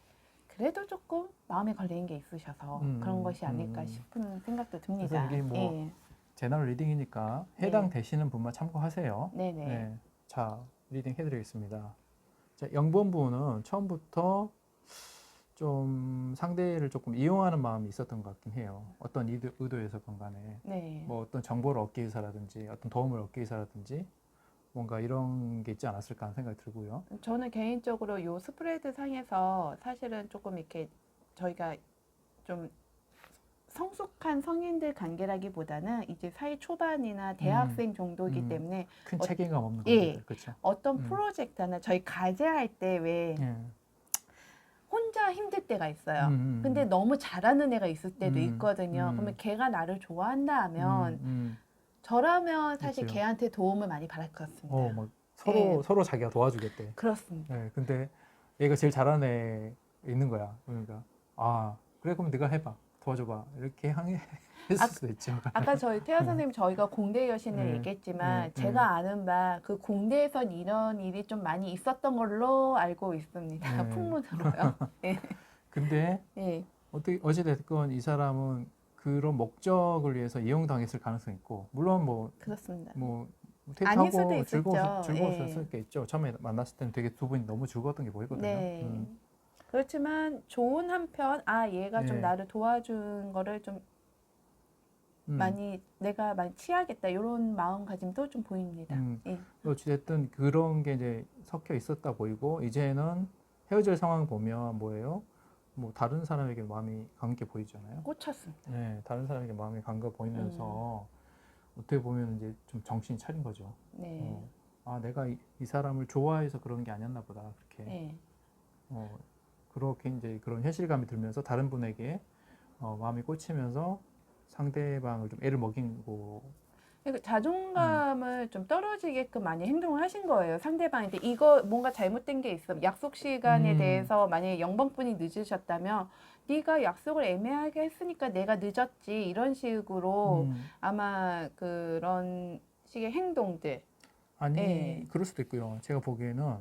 그래도 조금 마음에 걸리는 게 있으셔서 그런 것이 아닐까 싶은 생각도 듭니다. 그래서 이게 뭐 예. 제너럴 리딩이니까 해당되시는 분만 참고하세요. 네네. 네. 자, 리딩 해드리겠습니다. 자, 0번분은 처음부터 좀 상대를 조금 이용하는 마음이 있었던 것 같긴 해요. 어떤 의도에서건 간에. 네. 뭐 어떤 정보를 얻기 위해서라든지 어떤 도움을 얻기 위해서라든지 뭔가 이런 게 있지 않았을까 하는 생각이 들고요. 저는 개인적으로 요 스프레드 상에서 사실은 조금 이렇게 저희가 좀 성숙한 성인들 관계라기보다는 이제 사회 초반이나 대학생 정도이기 때문에 큰 책임감 없는 예. 관계들, 그렇죠? 어떤 프로젝트나 저희 과제할 때 왜 예. 혼자 힘들 때가 있어요. 근데 너무 잘하는 애가 있을 때도 있거든요. 그러면 걔가 나를 좋아한다 하면 저라면 사실 있어요. 걔한테 도움을 많이 받을 것 같습니다. 막 서로 자기가 도와주겠대. 그렇습니다. 예, 근데 얘가 제일 잘하는 애 있는 거야. 그러니까 그래 그럼 네가 해봐, 도와줘봐 이렇게 했을 수도 있죠. 아까 저희 태아 선생님 저희가 공대 여신을 네. 얘기했지만 네. 제가 아는 바 그 공대에선 이런 일이 좀 많이 있었던 걸로 알고 있습니다. 네. 풍문으로요. 예. 근데 예. 어찌됐건 이 사람은 그런 목적을 위해서 이용당했을 가능성이 있고, 물론 그렇습니다. 아닐 수도 데이트하고 있었죠. 즐거웠을 예. 수도 있죠. 처음에 만났을 때는 되게 두 분이 너무 즐거웠던 게 보이거든요. 네. 그렇지만 좋은 한편 얘가 좀 네. 나를 도와준 거를 좀 내가 많이 취하겠다 이런 마음가짐도 좀 보입니다. 예. 어찌됐든 그런 게 이제 섞여 있었다 보이고, 이제는 헤어질 상황 보면 뭐예요? 뭐 다른 사람에게 마음이 간 게 보이잖아요. 꽂혔습니다. 네, 다른 사람에게 마음이 간 거 보이면서 어떻게 보면 이제 좀 정신이 차린 거죠. 네. 내가 이 사람을 좋아해서 그런 게 아니었나 보다. 그렇게. 네. 그렇게 이제 그런 현실감이 들면서 다른 분에게 마음이 꽂히면서 상대방을 좀 애를 먹이고. 그러니까 자존감을 좀 떨어지게끔 많이 행동을 하신 거예요. 상대방한테 이거 뭔가 잘못된 게 있어. 약속 시간에 대해서 만약에 0번분이 늦으셨다면 네가 약속을 애매하게 했으니까 내가 늦었지. 이런 식으로 아마 그런 식의 행동들. 아니, 예. 그럴 수도 있고요. 제가 보기에는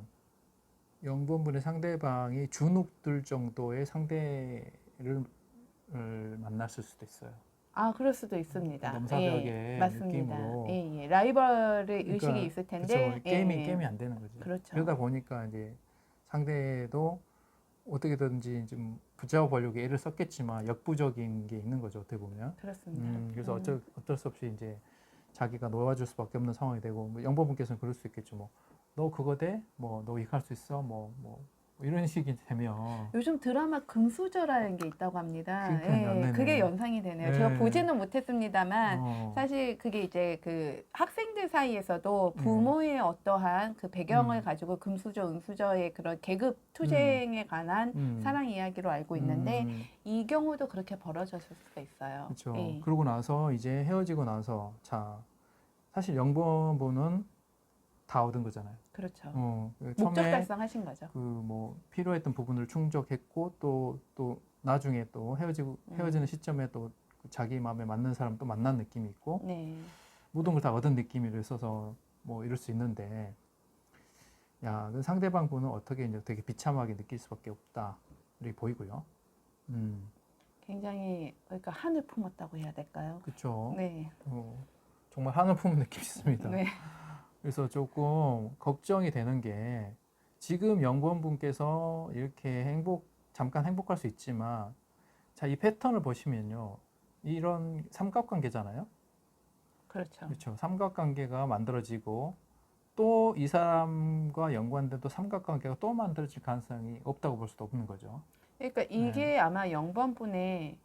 0번분의 상대방이 주눅들 정도의 상대를 만났을 수도 있어요. 그럴 수도 있습니다. 넘사벽의 예, 맞습니다. 느낌으로. 예. 라이벌의 의식이 있을 텐데. 그쵸. 게임이 안 되는 거지. 그렇죠. 그러다 보니까 이제 상대도 어떻게든지 좀 붙잡아 보려고 애를 썼겠지만 역부족인 게 있는 거죠. 어떻게 보면. 그렇습니다. 그래서 어쩔 수 없이 이제 자기가 놓아줄 수밖에 없는 상황이 되고, 뭐 영범분께서는 그럴 수 있겠죠. 뭐 너 그거 돼? 뭐 너 이거 할 수 있어? 뭐 이런 식이 되면. 요즘 드라마 금수저라는 게 있다고 합니다. 그러니까요. 그게 연상이 되네요. 네. 제가 보지는 못했습니다만 사실 그게 이제 그 학생들 사이에서도 부모의 어떠한 그 배경을 가지고 금수저, 은수저의 그런 계급 투쟁에 관한 사랑 이야기로 알고 있는데 이 경우도 그렇게 벌어졌을 수가 있어요. 그렇죠. 예. 그러고 나서 이제 헤어지고 나서 사실 영범분은 다 얻은 거잖아요. 그렇죠. 목적 처음에 달성하신 거죠. 그 뭐 필요했던 부분을 충족했고 또 나중에 또 헤어지는 시점에 또 자기 마음에 맞는 사람 또 만난 느낌이 있고, 네. 모든 걸 다 얻은 느낌이 있어서 뭐 이럴 수 있는데, 그 상대방 분은 어떻게 이제 되게 비참하게 느낄 수밖에 없다 이렇게 보이고요. 굉장히 그러니까 한을 품었다고 해야 될까요? 그렇죠. 네. 정말 한을 품은 느낌이 있습니다. 네. 그래서 조금 걱정이 되는 게, 지금 영권분께서 이렇게 잠깐 행복할 수 있지만, 이 패턴을 보시면요. 이런 삼각관계잖아요. 그렇죠. 그렇죠. 삼각관계가 만들어지고 또 이 사람과 연관된 또 삼각관계가 또 만들어질 가능성이 없다고 볼 수도 없는 거죠. 그러니까 네. 이게 아마 0번분의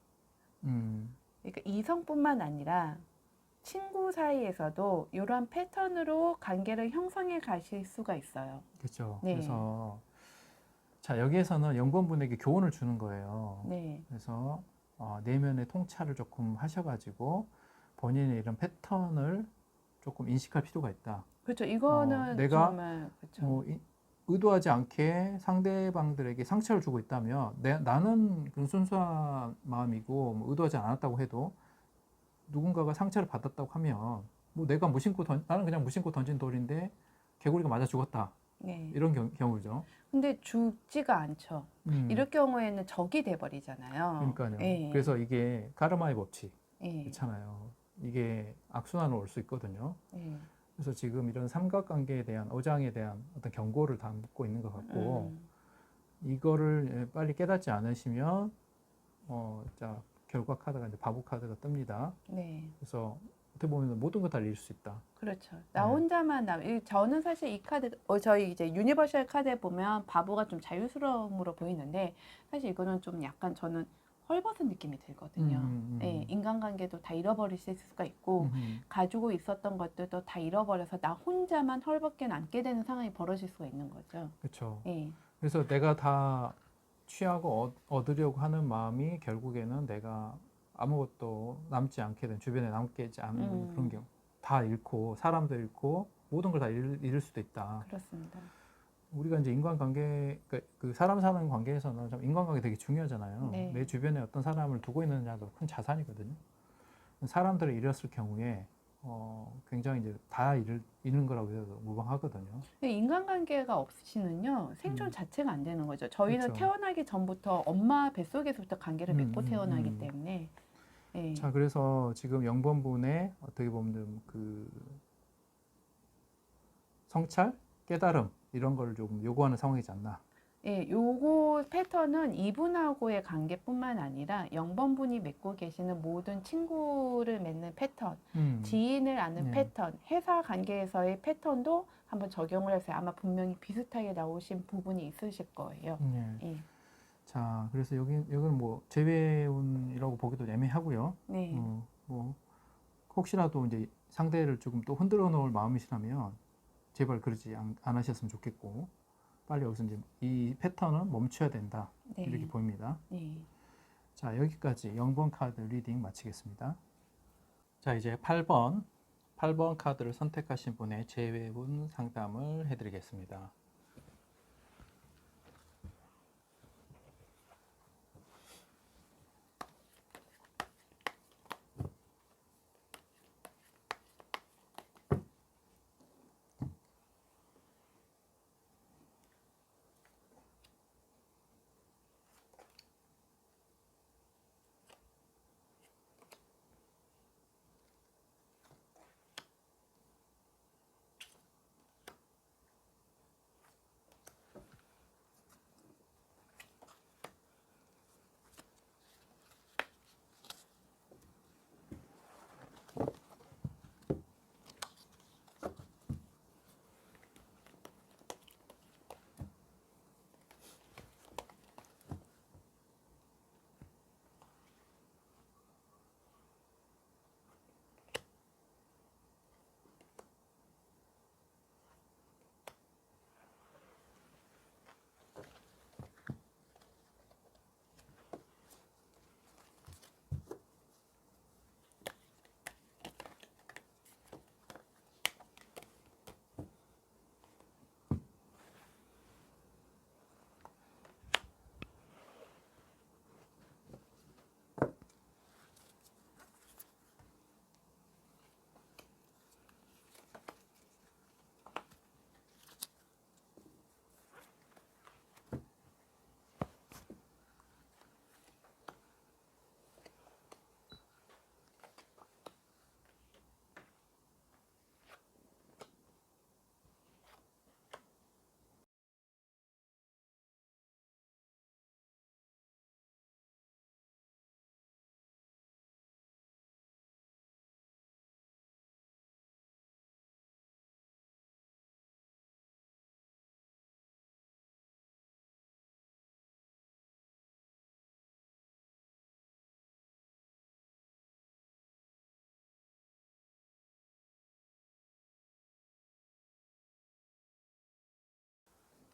음, 그러니까 이성뿐만 아니라 친구 사이에서도 이러한 패턴으로 관계를 형성해 가실 수가 있어요. 그렇죠. 네. 그래서 자, 여기에서는 연구원분에게 교훈을 주는 거예요. 네. 그래서 내면의 통찰을 조금 하셔가지고 본인의 이런 패턴을 조금 인식할 필요가 있다. 그렇죠. 이거는 내가 정말 그렇죠. 의도하지 않게 상대방들에게 상처를 주고 있다면 나는 그 순수한 마음이고 뭐 의도하지 않았다고 해도 누군가가 상처를 받았다고 하면 뭐 내가 나는 그냥 무심코 던진 돌인데 개구리가 맞아 죽었다. 네. 이런 경우죠. 근데 죽지가 않죠. 이럴 경우에는 적이 돼 버리잖아요. 그러니까요. 예. 그래서 이게 카르마의 법칙 예. 있잖아요. 이게 악순환으로 올 수 있거든요. 예. 그래서 지금 이런 삼각관계에 대한 어장에 대한 어떤 경고를 담고 있는 것 같고 이거를 빨리 깨닫지 않으시면 자 결과 카드가 이제 바보 카드가 뜹니다. 네. 그래서 어떻게 보면 모든 걸 다 잃을 수 있다. 그렇죠. 나 네. 혼자만 저는 사실 이 카드 저희 이제 유니버셜 카드에 보면 바보가 좀 자유스러움으로 보이는데 사실 이거는 좀 약간 저는 헐벗은 느낌이 들거든요. 예, 인간관계도 다 잃어버리실 수가 있고 가지고 있었던 것들도 다 잃어버려서 나 혼자만 헐벗게 남게 되는 상황이 벌어질 수가 있는 거죠. 그렇죠. 예. 그래서 내가 다 취하고 얻으려고 하는 마음이 결국에는 내가 아무것도 남지 않게 된 주변에 남게 않는 그런 경우 다 잃고 사람도 잃고 모든 걸 다 잃을 수도 있다. 그렇습니다. 우리가 이제 인간관계 그 사람 사는 관계에서는 좀 인간관계 되게 중요하잖아요. 네. 내 주변에 어떤 사람을 두고 있느냐도 큰 자산이거든요. 사람들을 잃었을 경우에 굉장히 이제 다 잃는 거라고 해도 무방하거든요. 근데 인간관계가 없이는요 생존 자체가 안 되는 거죠. 저희는 그렇죠. 태어나기 전부터 엄마 뱃속에서부터 관계를 맺고 태어나기 때문에. 예. 자, 그래서 지금 0번분의 어떻게 보면 좀그 성찰, 깨달음 이런 걸 좀 요구하는 상황이지 않나. 예, 요거 패턴은 이분하고의 관계뿐만 아니라 0번분이 맺고 계시는 모든 친구를 맺는 패턴, 지인을 아는 네. 패턴, 회사 관계에서의 패턴도 한번 적용을 해서 아마 분명히 비슷하게 나오신 부분이 있으실 거예요. 네. 예. 자, 그래서 여기는 뭐 재배운이라고 보기도 애매하고요. 네. 뭐 혹시라도 이제 상대를 조금 또 흔들어 놓을 마음이시라면 제발 그러지 안 하셨으면 좋겠고 빨리 여기서 이제 이 패턴은 멈춰야 된다. 네. 이렇게 보입니다. 네. 자, 여기까지 0번 카드 리딩 마치겠습니다. 자, 이제 8번 카드를 선택하신 분의 재배운 상담을 해드리겠습니다.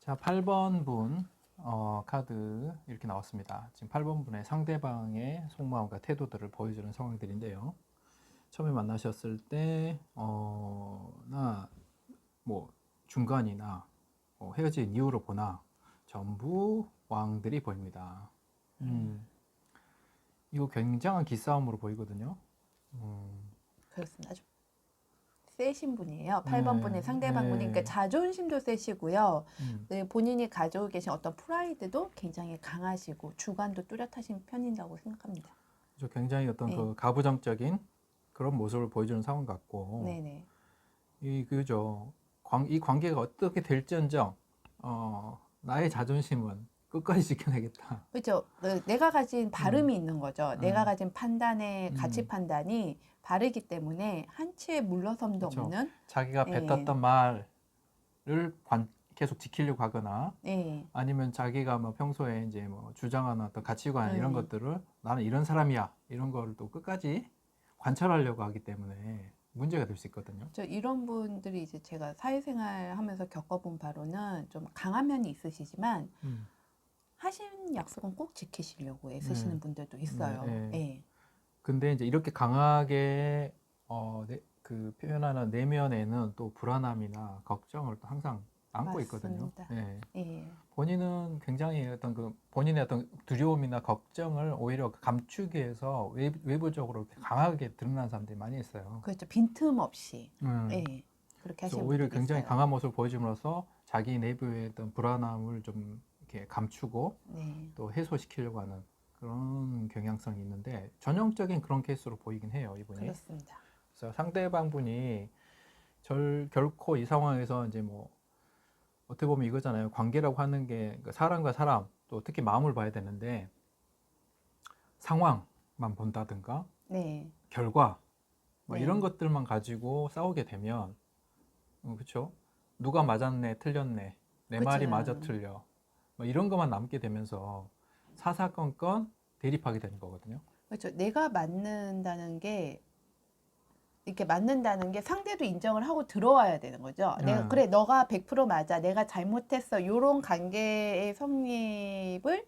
자, 8번 분 카드 이렇게 나왔습니다. 지금 8번 분의 상대방의 속마음과 태도들을 보여주는 상황들인데요. 처음에 만나셨을 때, 나, 뭐, 중간이나 헤어진 이유로 보나, 전부 왕들이 보입니다. 이거 굉장한 기싸움으로 보이거든요. 그렇습니다. 아주 세신 분이에요. 8번 분의 상대방 분이. 네. 그러니까 자존심도 세시고요. 음, 네, 본인이 가지고 계신 어떤 프라이드도 굉장히 강하시고 주관도 뚜렷하신 편이라고 생각합니다. 그래서 굉장히 어떤 네. 그 가부장적인 그런 모습을 보여주는 상황 같고, 네네. 그죠. 이 관계가 어떻게 될지언정, 나의 자존심은 끝까지 지켜내겠다. 그렇죠. 내가 가진 발음이 있는 거죠. 내가 음. 가진 판단의 가치 음. 판단이 바르기 때문에 한치의 물러섬도 그쵸. 없는. 자기가 네. 뱉었던 말을 계속 지키려고 하거나, 네. 아니면 자기가 뭐 평소에 이제 뭐 주장하는 어떤 가치관 이런 네. 것들을 나는 이런 사람이야 이런 거를 또 끝까지 관철하려고 하기 때문에 문제가 될 수 있거든요. 저 이런 분들이 이제 제가 사회생활 하면서 겪어본 바로는 좀 강한 면이 있으시지만 음. 하신 약속은 꼭 지키시려고 애쓰시는 네. 분들도 있어요. 네, 네. 예. 근데 이제 이렇게 강하게 그 표현하는 내면에는 또 불안함이나 걱정을 또 항상 안고 있거든요. 맞습니다. 네. 예. 본인은 굉장히 어떤 그 본인의 어떤 두려움이나 걱정을 오히려 감추기 위해서 외부적으로 이렇게 강하게 드러나는 사람들이 많이 있어요. 그렇죠. 빈틈없이. 음. 예. 그렇게 그래서 하시는 오히려 분들이 굉장히 있어요. 강한 모습을 보여줌으로써 자기 내부의 어떤 불안함을 좀 이렇게 감추고 네. 또 해소시키려고 하는 그런 경향성이 있는데 전형적인 그런 케이스로 보이긴 해요, 이분이. 그렇습니다. 그래서 상대방 분이 결코 이 상황에서 이제 뭐 어떻게 보면 이거잖아요. 관계라고 하는 게 사람과 사람 또 특히 마음을 봐야 되는데 상황만 본다든가 네. 결과 뭐 네. 이런 것들만 가지고 싸우게 되면 그렇죠? 누가 맞았네, 틀렸네, 내 그쵸. 말이 맞아 틀려 뭐 이런 것만 남게 되면서 사사건건 대립하게 되는 거거든요. 그렇죠. 내가 맞는다는 게 이렇게 맞는다는 게 상대도 인정을 하고 들어와야 되는 거죠. 내가 그래 너가 100% 맞아. 내가 잘못했어. 요런 관계의 성립을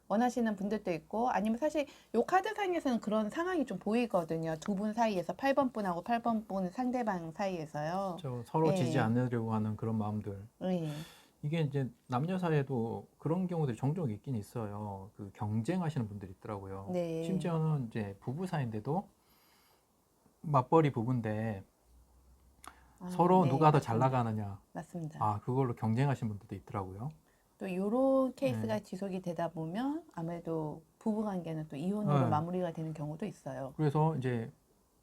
원하시는 분들도 있고 아니면 사실 요 카드상에서는 그런 상황이 좀 보이거든요. 두 분 사이에서 8번 분하고 8번 분 상대방 사이에서요. 서로 지지 예. 않으려고 하는 그런 마음들. 예. 이게 이제 남녀 사이에도 그런 경우들이 종종 있긴 있어요. 그 경쟁하시는 분들이 있더라고요. 네. 심지어는 이제 부부 사이인데도 맞벌이 부부인데 서로 네, 누가 더 잘 맞습니다. 나가느냐, 맞습니다. 그걸로 경쟁하시는 분들도 있더라고요. 또 요런 네. 케이스가 지속이 되다 보면 아무래도 부부 관계는 또 이혼으로 네. 마무리가 되는 경우도 있어요. 그래서 이제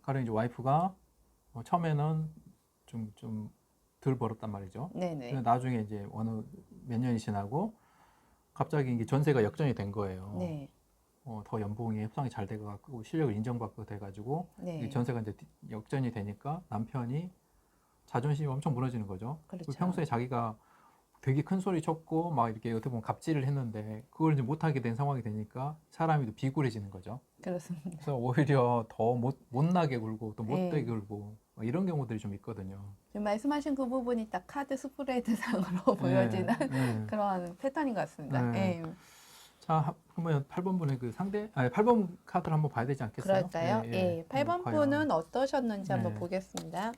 가령 이제 와이프가 처음에는 좀 덜 벌었단 말이죠. 네네. 근데 나중에 이제 어느 몇 년이 지나고 갑자기 이게 전세가 역전이 된 거예요. 네. 더 연봉이 협상이 잘 돼가지고 실력을 인정받고 돼가지고 이 네. 전세가 이제 역전이 되니까 남편이 자존심이 엄청 무너지는 거죠. 그렇죠. 평소에 자기가 되게 큰 소리 쳤고 막 이렇게 어떻게 보면 갑질을 했는데 그걸 이제 못하게 된 상황이 되니까 사람이 또 비굴해지는 거죠. 그렇습니다. 그래서 오히려 더 못나게 굴고 또 못되게 네. 굴고 막 이런 경우들이 좀 있거든요. 지금 말씀하신 그 부분이 딱 카드 스프레드상으로 보여지는 네. 그런 패턴인 것 같습니다. 네. 예. 자, 그러면 8번 분의 그 8번 카드를 한번 봐야 되지 않겠어요? 그럴까요? 예. 8번 과연. 분은 어떠셨는지 한번 네. 보겠습니다.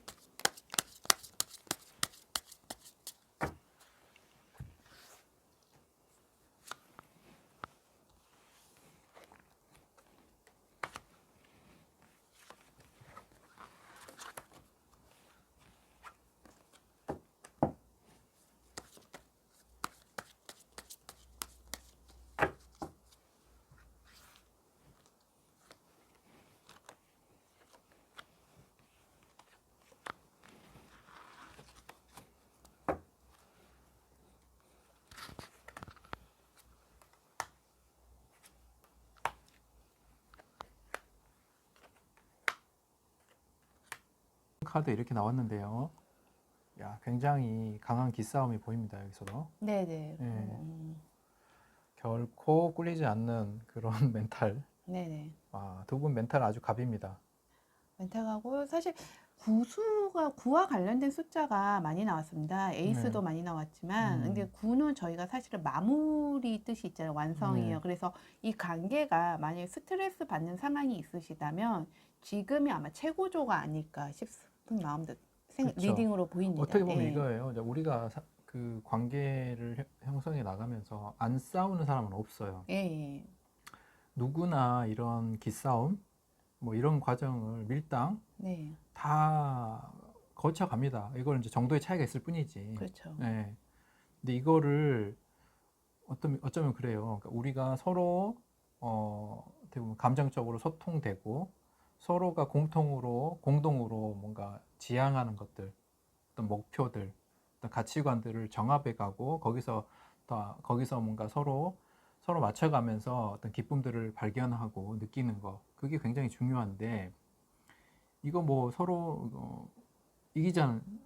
카드 이렇게 나왔는데요. 야, 굉장히 강한 기싸움이 보입니다, 여기서도. 네네. 예. 결코 꿀리지 않는 그런 멘탈. 네네. 두 분 멘탈 아주 갑입니다. 멘탈하고 사실 구와 관련된 숫자가 많이 나왔습니다. 에이스도 네. 많이 나왔지만, 근데 음. 구는 저희가 사실은 마무리 뜻이 있잖아요. 완성이에요. 네. 그래서 이 관계가 만약에 스트레스 받는 상황이 있으시다면 지금이 아마 최고조가 아닐까 싶은 마음도 그렇죠. 리딩으로 보입니다. 어떻게 보면 예. 이거예요. 이제 우리가 그 관계를 형성해 나가면서 안 싸우는 사람은 없어요. 예. 누구나 이런 기싸움, 뭐 이런 과정을 밀당 네. 다 거쳐갑니다. 이걸 이제 정도의 차이가 있을 뿐이지. 그렇죠. 네. 근데 이거를 어쩌면 그래요. 그러니까 우리가 서로 어떻게 보면 감정적으로 소통되고 서로가 공동으로 뭔가 지향하는 것들, 어떤 목표들, 어떤 가치관들을 정합해 가고 거기서 뭔가 서로 맞춰가면서 어떤 기쁨들을 발견하고 느끼는 거, 그게 굉장히 중요한데, 이거 뭐 서로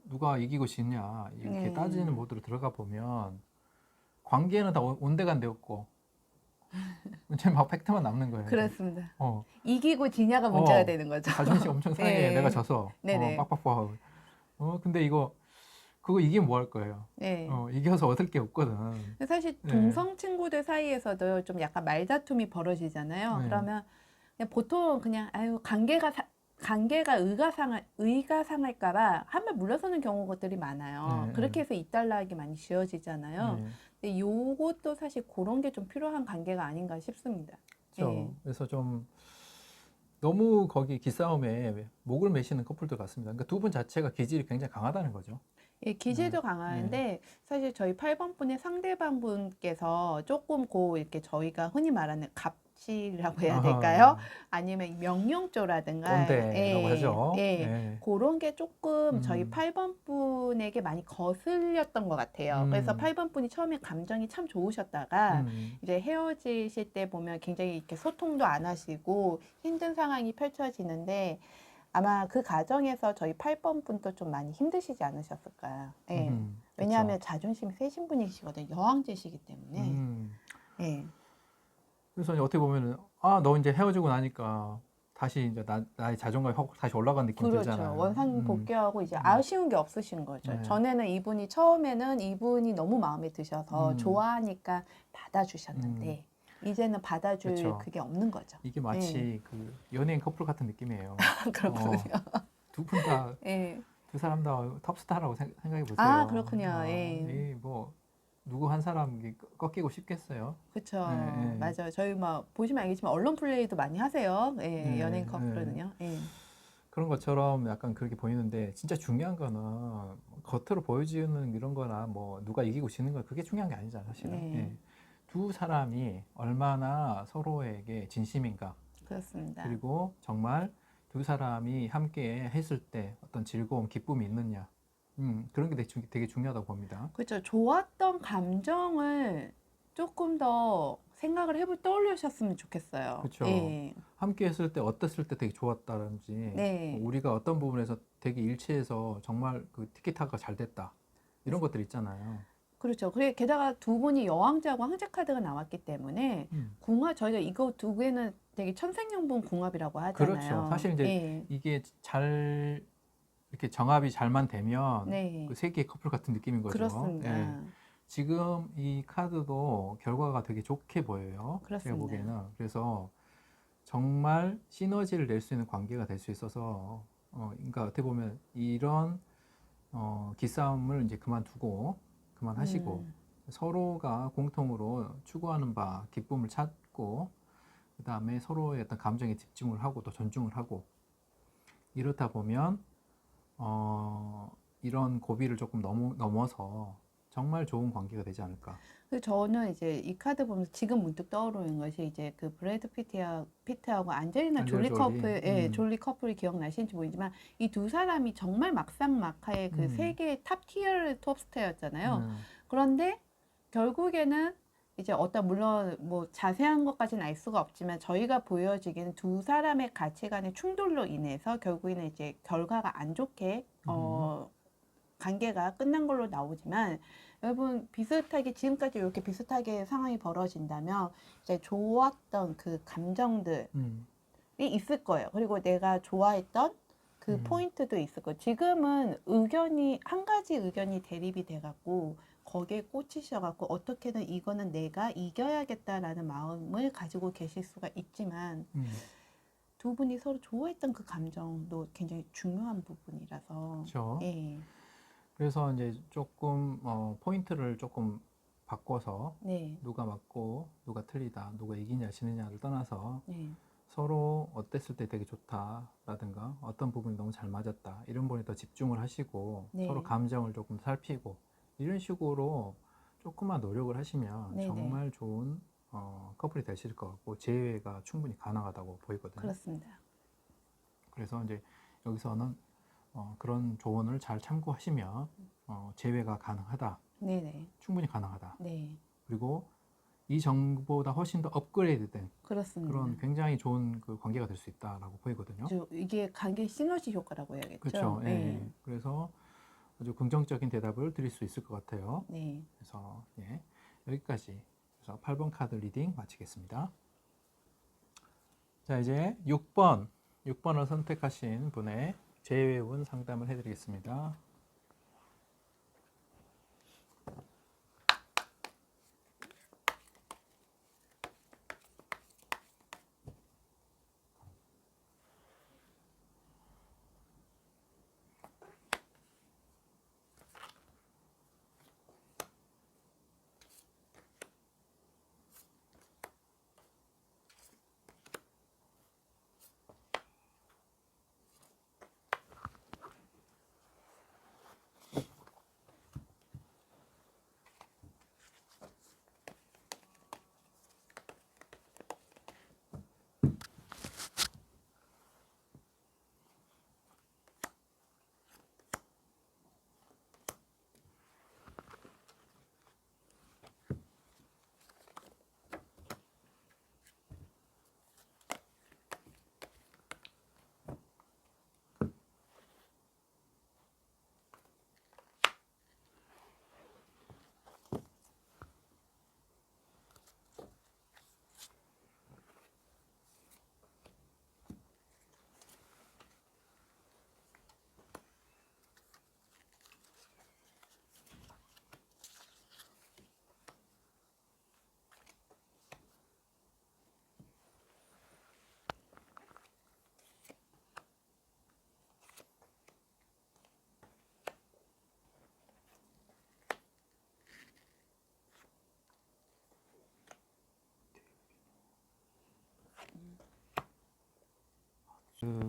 누가 이기고 지냐 이렇게 따지는 모드로 들어가 보면 관계는 다 온데간데 없고 이제 막 팩트만 남는 거예요. 그렇습니다. 어, 이기고 지냐가 문제가 어, 되는 거죠. 자존심 엄청 상해. 예. 내가 져서 네네. 빡빡빡. 근데 그거 이기면 뭐 할 거예요? 네. 이겨서 얻을 게 없거든. 근데 사실 네. 동성 친구들 사이에서도 좀 약간 말다툼이 벌어지잖아요. 네. 그러면 그냥 보통 그냥 아유 관계가 의가 상할까봐 한번 물러서는 경우들이 많아요. 네, 그렇게 네. 해서 이달락이 많이 지어지잖아요. 네. 근데 요것도 사실 그런 게 좀 필요한 관계가 아닌가 싶습니다. 그렇죠. 예. 그래서 좀 너무 거기 기싸움에 목을 매시는 커플들 같습니다. 그러니까 두 분 자체가 기질이 굉장히 강하다는 거죠. 예, 기질도 네. 강한데 사실 저희 8번 분의 상대방 분께서 조금 이렇게 저희가 흔히 말하는 갑질이라고 해야 될까요? 아니면 명령조라든가 꼰대라고 하죠. 예. 그런 게 조금 저희 음, 8번 분에게 많이 거슬렸던 것 같아요. 그래서 음, 8번 분이 처음에 감정이 참 좋으셨다가 음, 이제 헤어지실 때 보면 굉장히 이렇게 소통도 안 하시고 힘든 상황이 펼쳐지는데 아마 그 과정에서 저희 8번 분도 좀 많이 힘드시지 않으셨을까요? 예. 왜냐하면 그쵸. 자존심이 세신 분이시거든요. 여왕제시기 때문에. 음. 예. 그래서 이제 어떻게 보면은, 너 이제 헤어지고 나니까 다시 이제 나의 자존감이 확 다시 올라간 느낌 그렇죠. 들잖아요. 원상 복귀하고 이제 음, 아쉬운 게 없으신 거죠. 네. 전에는 처음에는 이분이 너무 마음에 드셔서 음, 좋아하니까 받아주셨는데, 이제는 받아줄 그쵸. 그게 없는 거죠. 이게 예. 마치 그 연예인 커플 같은 느낌이에요. 그렇군요. 두 분 다, 예. 두 사람 다 톱스타라고 생각해 보세요. 아, 그렇군요. 예. 뭐, 누구 한 사람 꺾이고 싶겠어요? 그쵸. 예, 예. 맞아요. 저희 보시면 알겠지만 언론 플레이도 많이 하세요. 예, 예, 연예인 예. 커플은요. 예. 그런 것처럼 약간 그렇게 보이는데, 진짜 중요한 거는 겉으로 보여지는 이런 거나 뭐 누가 이기고 지는 거, 그게 중요한 게 아니잖아요, 사실은. 네. 예. 두 사람이 얼마나 서로에게 진심인가, 그렇습니다. 그리고 정말 두 사람이 함께 했을 때 어떤 즐거움, 기쁨이 있느냐, 그런 게 되게 중요하다고 봅니다. 그렇죠. 좋았던 감정을 조금 더 생각을 떠올리셨으면 좋겠어요. 그렇죠. 예. 함께 했을 때 어땠을 때 되게 좋았다든지, 네. 우리가 어떤 부분에서 되게 일치해서 정말 그 티키타카가 잘 됐다, 이런 것들 있잖아요. 그렇죠. 게다가 두 분이 여왕자하고 황제 카드가 나왔기 때문에 저희가 이거 두 개는 되게 천생연분 궁합이라고 하잖아요. 그렇죠. 사실 이제 예. 이게 이렇게 정합이 잘만 되면 네. 그 세계의 커플 같은 느낌인 거죠. 그렇습니다. 예. 지금 이 카드도 결과가 되게 좋게 보여요. 제가 그렇습니다. 보기에는. 그래서 정말 시너지를 낼 수 있는 관계가 될 수 있어서, 그러니까 어떻게 보면 이런 기싸움을 이제 그만하시고 서로가 공통으로 추구하는 바 기쁨을 찾고, 그 다음에 서로의 어떤 감정에 집중을 하고 또 존중을 하고, 이렇다 보면 이런 고비를 조금 넘어서 정말 좋은 관계가 되지 않을까. 저는 이제 이 카드 보면서 지금 문득 떠오르는 것이 이제 그 브래드 피트하고 안젤리나 졸리 커플, 졸리 커플이 기억나시는지 모르지만 이 두 사람이 정말 막상막하의 그 세계의 탑 티어 톱스타였잖아요. 그런데 결국에는 이제 물론 뭐 자세한 것까지는 알 수가 없지만 저희가 보여지기는 두 사람의 가치관의 충돌로 인해서 결국에는 이제 결과가 안 좋게 관계가 끝난 걸로 나오지만, 여러분 지금까지 이렇게 비슷하게 상황이 벌어진다면 이제 좋았던 그 감정들이 있을 거예요. 그리고 내가 좋아했던 그 포인트도 있을 거예요. 지금은 한 가지 의견이 대립이 돼갖고 거기에 꽂히셔갖고 어떻게든 이거는 내가 이겨야겠다라는 마음을 가지고 계실 수가 있지만 두 분이 서로 좋아했던 그 감정도 굉장히 중요한 부분이라서. 그렇죠. 예. 그래서 이제 조금 포인트를 조금 바꿔서 네. 누가 맞고 누가 틀리다, 누가 이기냐 지느냐를 떠나서 네. 서로 어땠을 때 되게 좋다라든가 어떤 부분이 너무 잘 맞았다 이런 부분에 더 집중을 하시고 네. 서로 감정을 조금 살피고 이런 식으로 조금만 노력을 하시면 네네. 정말 좋은 커플이 되실 것 같고 재회가 충분히 가능하다고 보이거든요. 그렇습니다. 그래서 이제 여기서는 그런 조언을 잘 참고하시면 재회가 가능하다, 네네. 충분히 가능하다. 네. 그리고 이 정보보다 훨씬 더 업그레이드된 그렇습니다. 그런 굉장히 좋은 그 관계가 될 수 있다라고 보이거든요. 이게 관계 시너지 효과라고 해야겠죠. 그렇죠. 예. 네. 그래서 아주 긍정적인 대답을 드릴 수 있을 것 같아요. 네. 그래서 예, 여기까지. 그래서 8번 카드 리딩 마치겠습니다. 자, 이제 6번을 선택하신 분의 재회운 상담을 해드리겠습니다.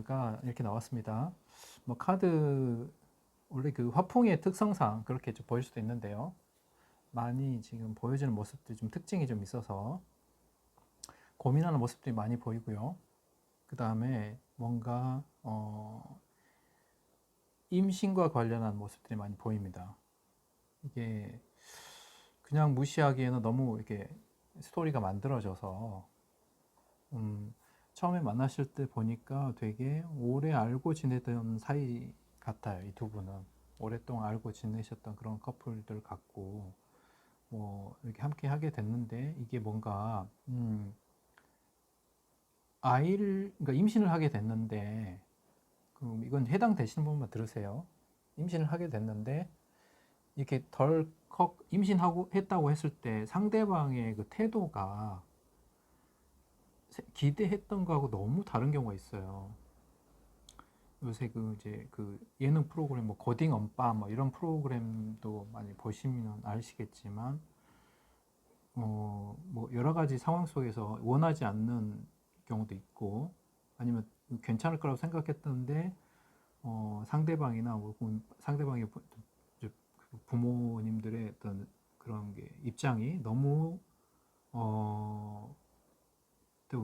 가 이렇게 나왔습니다. 뭐 카드 원래 그 화풍의 특성상 그렇게 좀 보일 수도 있는데요. 많이 지금 보여지는 모습들이 좀 특징이 좀 있어서 고민하는 모습들이 많이 보이고요. 그 다음에 뭔가 임신과 관련한 모습들이 많이 보입니다. 이게 그냥 무시하기에는 너무 이렇게 스토리가 만들어져서 처음에 만나실 때 보니까 되게 오래 알고 지내던 사이 같아요. 이 두 분은 오랫동안 알고 지내셨던 그런 커플들 같고 뭐 이렇게 함께 하게 됐는데 이게 뭔가 그러니까 임신을 하게 됐는데 그럼 이건 해당되시는 분만 들으세요. 임신을 하게 됐는데 이렇게 덜컥 임신하고 했다고 했을 때 상대방의 그 태도가 기대했던 거하고 너무 다른 경우가 있어요. 요새 그 이제 그 예능 프로그램 뭐 고딩 엄빠 뭐 이런 프로그램도 많이 보시면 아시겠지만 뭐 여러 가지 상황 속에서 원하지 않는 경우도 있고 아니면 괜찮을 거라고 생각했던데 상대방이나 혹은 상대방의 부모님들의 어떤 그런 게 입장이 너무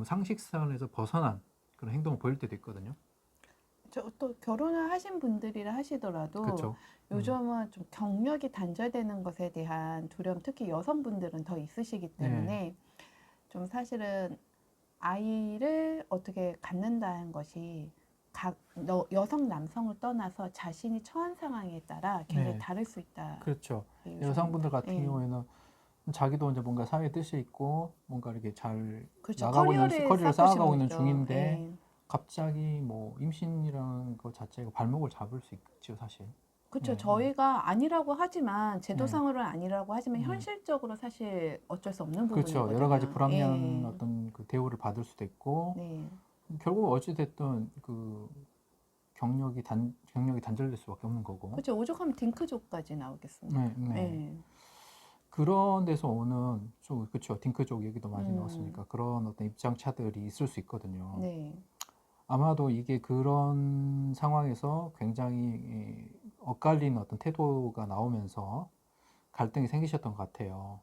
상식선에서 벗어난 그런 행동을 보일 때도 있거든요. 또 결혼을 하신 분들이라 하시더라도 그렇죠. 요즘은 좀 경력이 단절되는 것에 대한 두려움, 특히 여성분들은 더 있으시기 때문에 좀 사실은 아이를 어떻게 갖는다는 것이 여성, 남성을 떠나서 자신이 처한 상황에 따라 굉장히 다를 수 있다. 그렇죠. 여성분들 같은 경우에는 자기도 이제 뭔가 사회에 뜻이 있고 뭔가 이렇게 잘 그렇죠. 나가고 있는 커리어를 쌓아가고 있는 있죠. 중인데 갑자기 뭐 임신이라는 것 자체가 발목을 잡을 수 있죠, 사실. 그렇죠. 네, 저희가 아니라고 하지만 네. 제도상으로는 아니라고 하지만 네. 현실적으로 사실 어쩔 수 없는 그렇죠. 부분이거든요. 여러 가지 불합리한 예. 어떤 그 대우를 받을 수도 있고, 네. 결국 어찌됐든 그 경력이 단절될 수밖에 없는 거고. 그렇죠. 오죽하면 딩크족까지 나오겠습니까? 네, 네. 예. 그런 데서 오는 좀 그렇죠. 딩크족 얘기도 많이 음. 나왔으니까 그런 어떤 입장차들이 있을 수 있거든요. 네. 아마도 이게 그런 상황에서 굉장히 엇갈리는 어떤 태도가 나오면서 갈등이 생기셨던 것 같아요.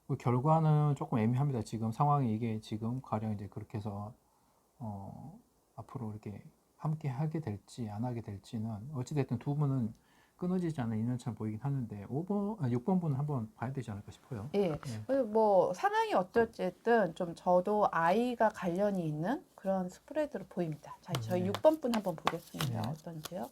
그 결과는 조금 애매합니다. 지금 상황이 이게 지금 가령 이제 그렇게 해서 앞으로 이렇게 함께 하게 될지 안 하게 될지는 어찌됐든 두 분은 끊어지지 않는 인연처럼 보이긴 하는데 6번 분은 한번 봐야 되지 않을까 싶어요. 예. 네. 그리고 뭐 상황이 어떨쨌든 좀 저도 아이가 관련이 있는 그런 스프레드로 보입니다. 자, 저희 네. 6번 분 한번 보겠습니다. 네. 어떤지요?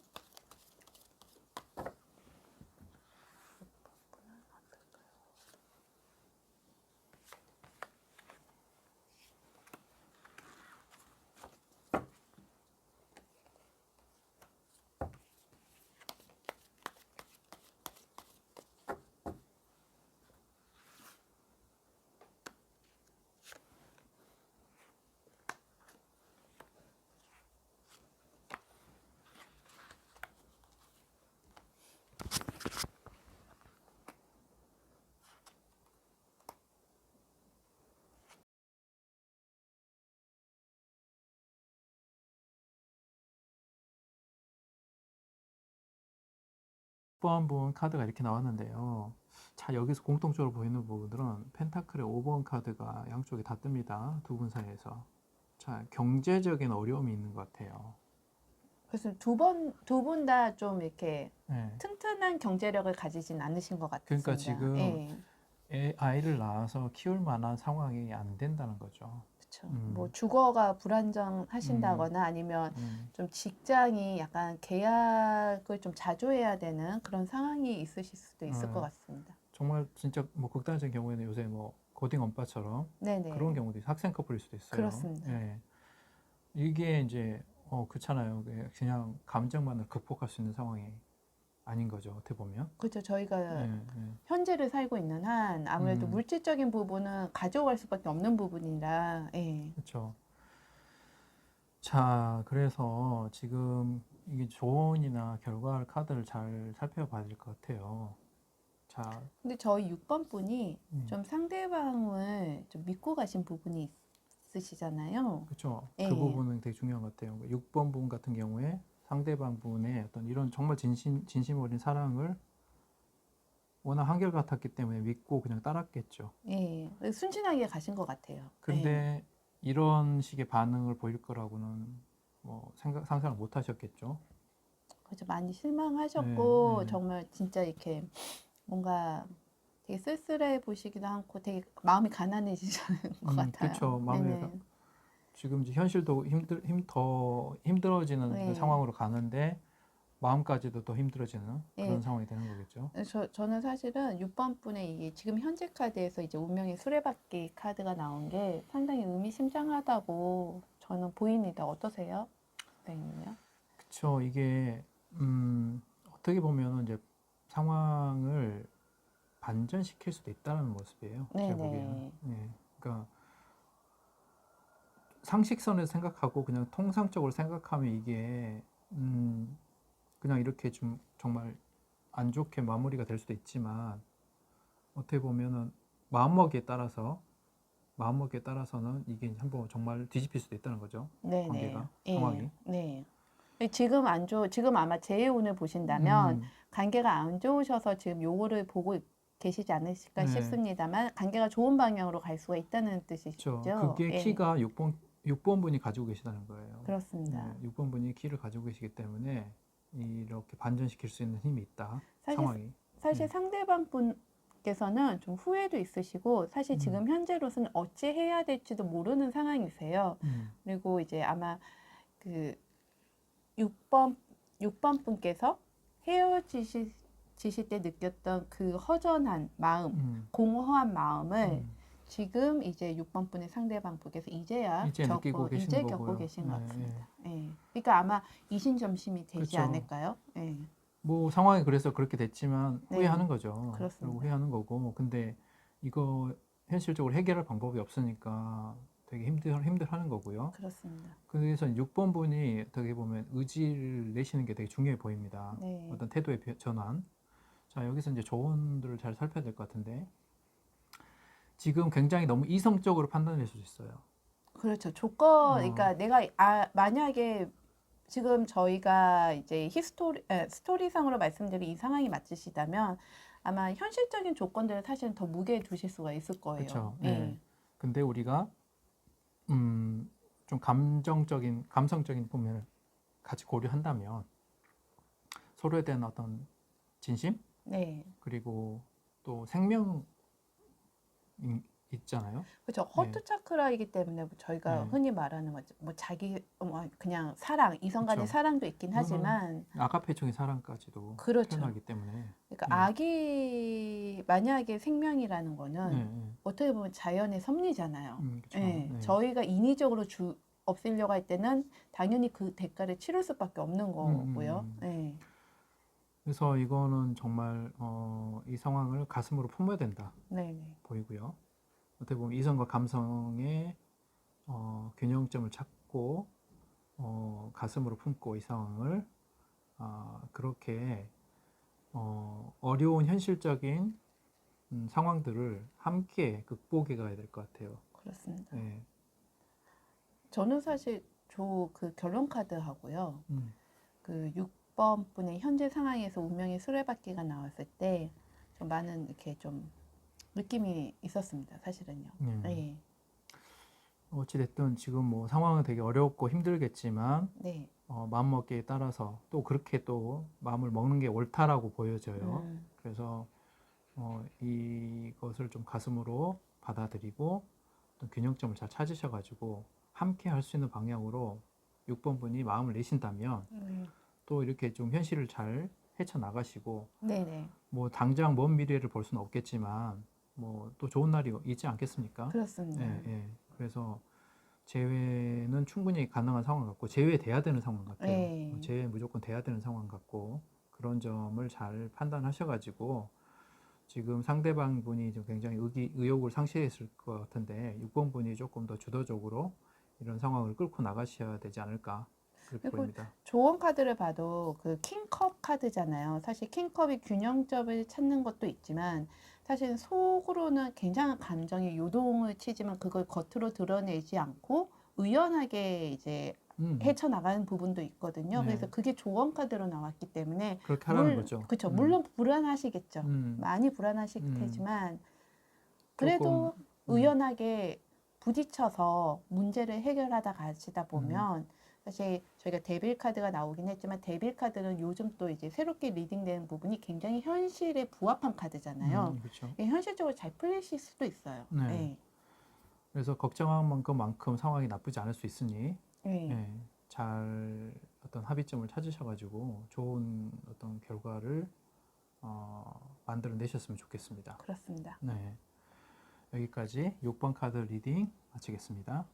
번 분 카드가 이렇게 나왔는데요. 자, 여기서 공통적으로 보이는 부분들은 펜타클의 5번 카드가 양쪽에 다 뜹니다. 두 분 사이에서. 자, 경제적인 어려움이 있는 것 같아요. 그래서 두 분 다 좀 이렇게 네. 튼튼한 경제력을 가지진 않으신 것 같습니다. 그러니까 지금 예. 아이를 낳아서 키울 만한 상황이 안 된다는 거죠. 그렇죠. 음. 뭐 주거가 불안정하신다거나 아니면 좀 직장이 약간 계약을 좀 자주 해야 되는 그런 상황이 있으실 수도 있을 것 같습니다. 정말 진짜 뭐 극단적인 경우에는 요새 뭐 고딩 엄빠처럼 네네. 그런 경우도 있어요. 학생 커플일 수도 있어요. 그렇습니다. 예. 이게 이제 그렇잖아요. 그냥 감정만을 극복할 수 있는 상황이 아닌 거죠. 어떻게 보면. 그렇죠. 저희가 예, 예. 현재를 살고 있는 한 아무래도 음. 물질적인 부분은 가져갈 수밖에 없는 부분이라 예. 그렇죠. 자, 그래서 지금 이게 조언이나 결과할 카드를 잘 살펴봐야 될 것 같아요. 자, 근데 저희 6번 분이 음. 좀 상대방을 좀 믿고 가신 부분이 있으시잖아요. 그렇죠. 예. 그 부분은 되게 중요한 것 같아요. 6번 분 같은 경우에 상대방 분의 어떤 이런 정말 진심 어린 사랑을 워낙 한결같았기 때문에 믿고 그냥 따랐겠죠. 예. 순진하게 가신 것 같아요. 근데 예. 이런 식의 반응을 보일 거라고는 뭐 상상을 못 하셨겠죠. 그래서 많이 실망하셨고 네, 네. 정말 진짜 이렇게 뭔가 되게 쓸쓸해 보시기도 하고 되게 마음이 가난해지시는 것 같아요. 그렇죠. 마음이 네네. 지금 이제 현실도 더 힘들어지는 그 네. 상황으로 가는데 마음까지도 더 힘들어지는 그런 예. 상황이 되는 거겠죠. 저는 사실은 6번 분의 이게 지금 현재 카드에서 이제 운명의 수레바퀴 카드가 나온 게 상당히 의미심장하다고 저는 보입니다. 어떠세요? 선생님요? 그렇죠. 이게 어떻게 보면 이제 상황을 반전시킬 수도 있다는 모습이에요. 제가 보기에는. 네네. 네. 그러니까 상식선에서 생각하고 그냥 통상적으로 생각하면 이게 그냥 이렇게 좀 정말 안 좋게 마무리가 될 수도 있지만 어떻게 보면은 마음먹기에 따라서는 이게 한번 정말 뒤집힐 수도 있다는 거죠. 네네. 관계가 예. 상황이. 네. 지금 아마 제 운을 보신다면 관계가 안 좋으셔서 지금 요거를 보고 계시지 않으실까 네. 싶습니다만 관계가 좋은 방향으로 갈 수가 있다는 뜻이시죠? 그렇죠. 그게 예. 키가 6번 분이 가지고 계시다는 거예요. 그렇습니다. 6번 분이 키를 가지고 계시기 때문에 이렇게 반전시킬 수 있는 힘이 있다. 사실 상황이. 사실 상대방 분께서는 좀 후회도 있으시고 사실 지금 현재로서는 어찌 해야 될지도 모르는 상황이세요. 그리고 이제 아마 그 6번 분께서 헤어지실 때 느꼈던 그 허전한 마음, 공허한 마음을 지금 이제 6번 분의 상대방 분께서 이제야 이제 느끼고 계신 이제 거고요. 겪고 계신 것 네, 같습니다. 예. 그러니까 아마 이신점심이 되지 그렇죠. 않을까요? 예. 뭐 상황이 그래서 그렇게 됐지만 네, 후회하는 거죠. 그렇습니다. 그리고 후회하는 거고. 근데 이거 현실적으로 해결할 방법이 없으니까 되게 힘들하는 거고요. 그렇습니다. 그래서 6번 분이 어떻게 보면 의지를 내시는 게 되게 중요해 보입니다. 네. 어떤 태도의 전환. 자, 여기서 이제 조언들을 잘 살펴야 될 것 같은데 지금 굉장히 너무 이성적으로 판단할 수도 있어요. 그렇죠. 어. 그러니까 내가 만약에 지금 저희가 이제 스토리상으로 말씀드린 이 상황이 맞으시다면 아마 현실적인 조건들을 사실은 더 무게에 두실 수가 있을 거예요. 그렇죠. 예. 네. 근데 우리가 좀 감성적인 부분을 같이 고려한다면 서로에 대한 어떤 진심 네. 그리고 또 생명 있잖아요. 그렇죠. 네. 허투 차크라이기 때문에 저희가 네. 흔히 말하는 거죠. 뭐 그냥 사랑, 이성 간의 그렇죠. 사랑도 있긴 물론 하지만 아가페적인 사랑까지도 그렇죠. 표현하기 때문에 그러니까 네. 아기 만약에 생명이라는 거는 네. 어떻게 보면 자연의 섭리잖아요. 그렇죠. 예, 네. 저희가 인위적으로 없애려고 할 때는 당연히 그 대가를 치를 수밖에 없는 거고요. 예. 그래서 이거는 정말 이 상황을 가슴으로 품어야 된다 네, 네. 보이고요. 어떻게 보면 이성과 감성의 균형점을 찾고 가슴으로 품고 이 상황을 그렇게 어려운 현실적인 상황들을 함께 극복해 가야 될 것 같아요. 그렇습니다. 네. 저는 사실 그 결론 카드하고요. 음, 그 6번 분의 현재 상황에서 운명의 수레바퀴가 나왔을 때 좀 많은 이렇게 좀 느낌이 있었습니다. 사실은요. 네. 어찌됐든 지금 뭐 상황은 되게 어렵고 힘들겠지만 네. 마음먹기에 따라서 또 그렇게 또 마음을 먹는 게 옳다라고 보여져요. 음, 그래서 이것을 좀 가슴으로 받아들이고 또 균형점을 잘 찾으셔가지고 함께 할 수 있는 방향으로 6번 분이 마음을 내신다면 또 이렇게 좀 현실을 잘 헤쳐나가시고 네네. 뭐 당장 먼 미래를 볼 수는 없겠지만 뭐 또 좋은 날이 있지 않겠습니까? 그렇습니다. 예, 예. 그래서 재회는 충분히 가능한 상황 같고 재회돼야 되는 상황 같아요. 네. 재회 무조건 돼야 되는 상황 같고 그런 점을 잘 판단하셔가지고 지금 상대방 분이 좀 굉장히 의욕을 상실했을 것 같은데 6번 분이 조금 더 주도적으로 이런 상황을 끌고 나가셔야 되지 않을까 그렇게 그리고 보입니다. 조언 카드를 봐도 그 킹컵 카드잖아요. 사실 킹컵이 균형점을 찾는 것도 있지만 사실 속으로는 굉장한 감정이 요동을 치지만 그걸 겉으로 드러내지 않고 의연하게 이제 헤쳐나가는 부분도 있거든요. 네. 그래서 그게 조언 카드로 나왔기 때문에 그렇게 하라는 거죠. 그렇죠. 물론 불안하시겠죠. 음, 많이 불안하실 음, 테지만 조금 그래도 의연하게 부딪혀서 문제를 해결하다 가시다 보면 사실 저희가 데빌 카드가 나오긴 했지만 데빌 카드는 요즘 또 이제 새롭게 리딩되는 부분이 굉장히 현실에 부합한 카드잖아요. 그렇죠. 예, 현실적으로 잘 풀리실 수도 있어요. 네. 예. 그래서 걱정한 만큼 상황이 나쁘지 않을 수 있으니 예. 예, 잘 어떤 합의점을 찾으셔가지고 좋은 어떤 결과를 만들어 내셨으면 좋겠습니다. 그렇습니다. 네, 여기까지 6번 카드 리딩 마치겠습니다.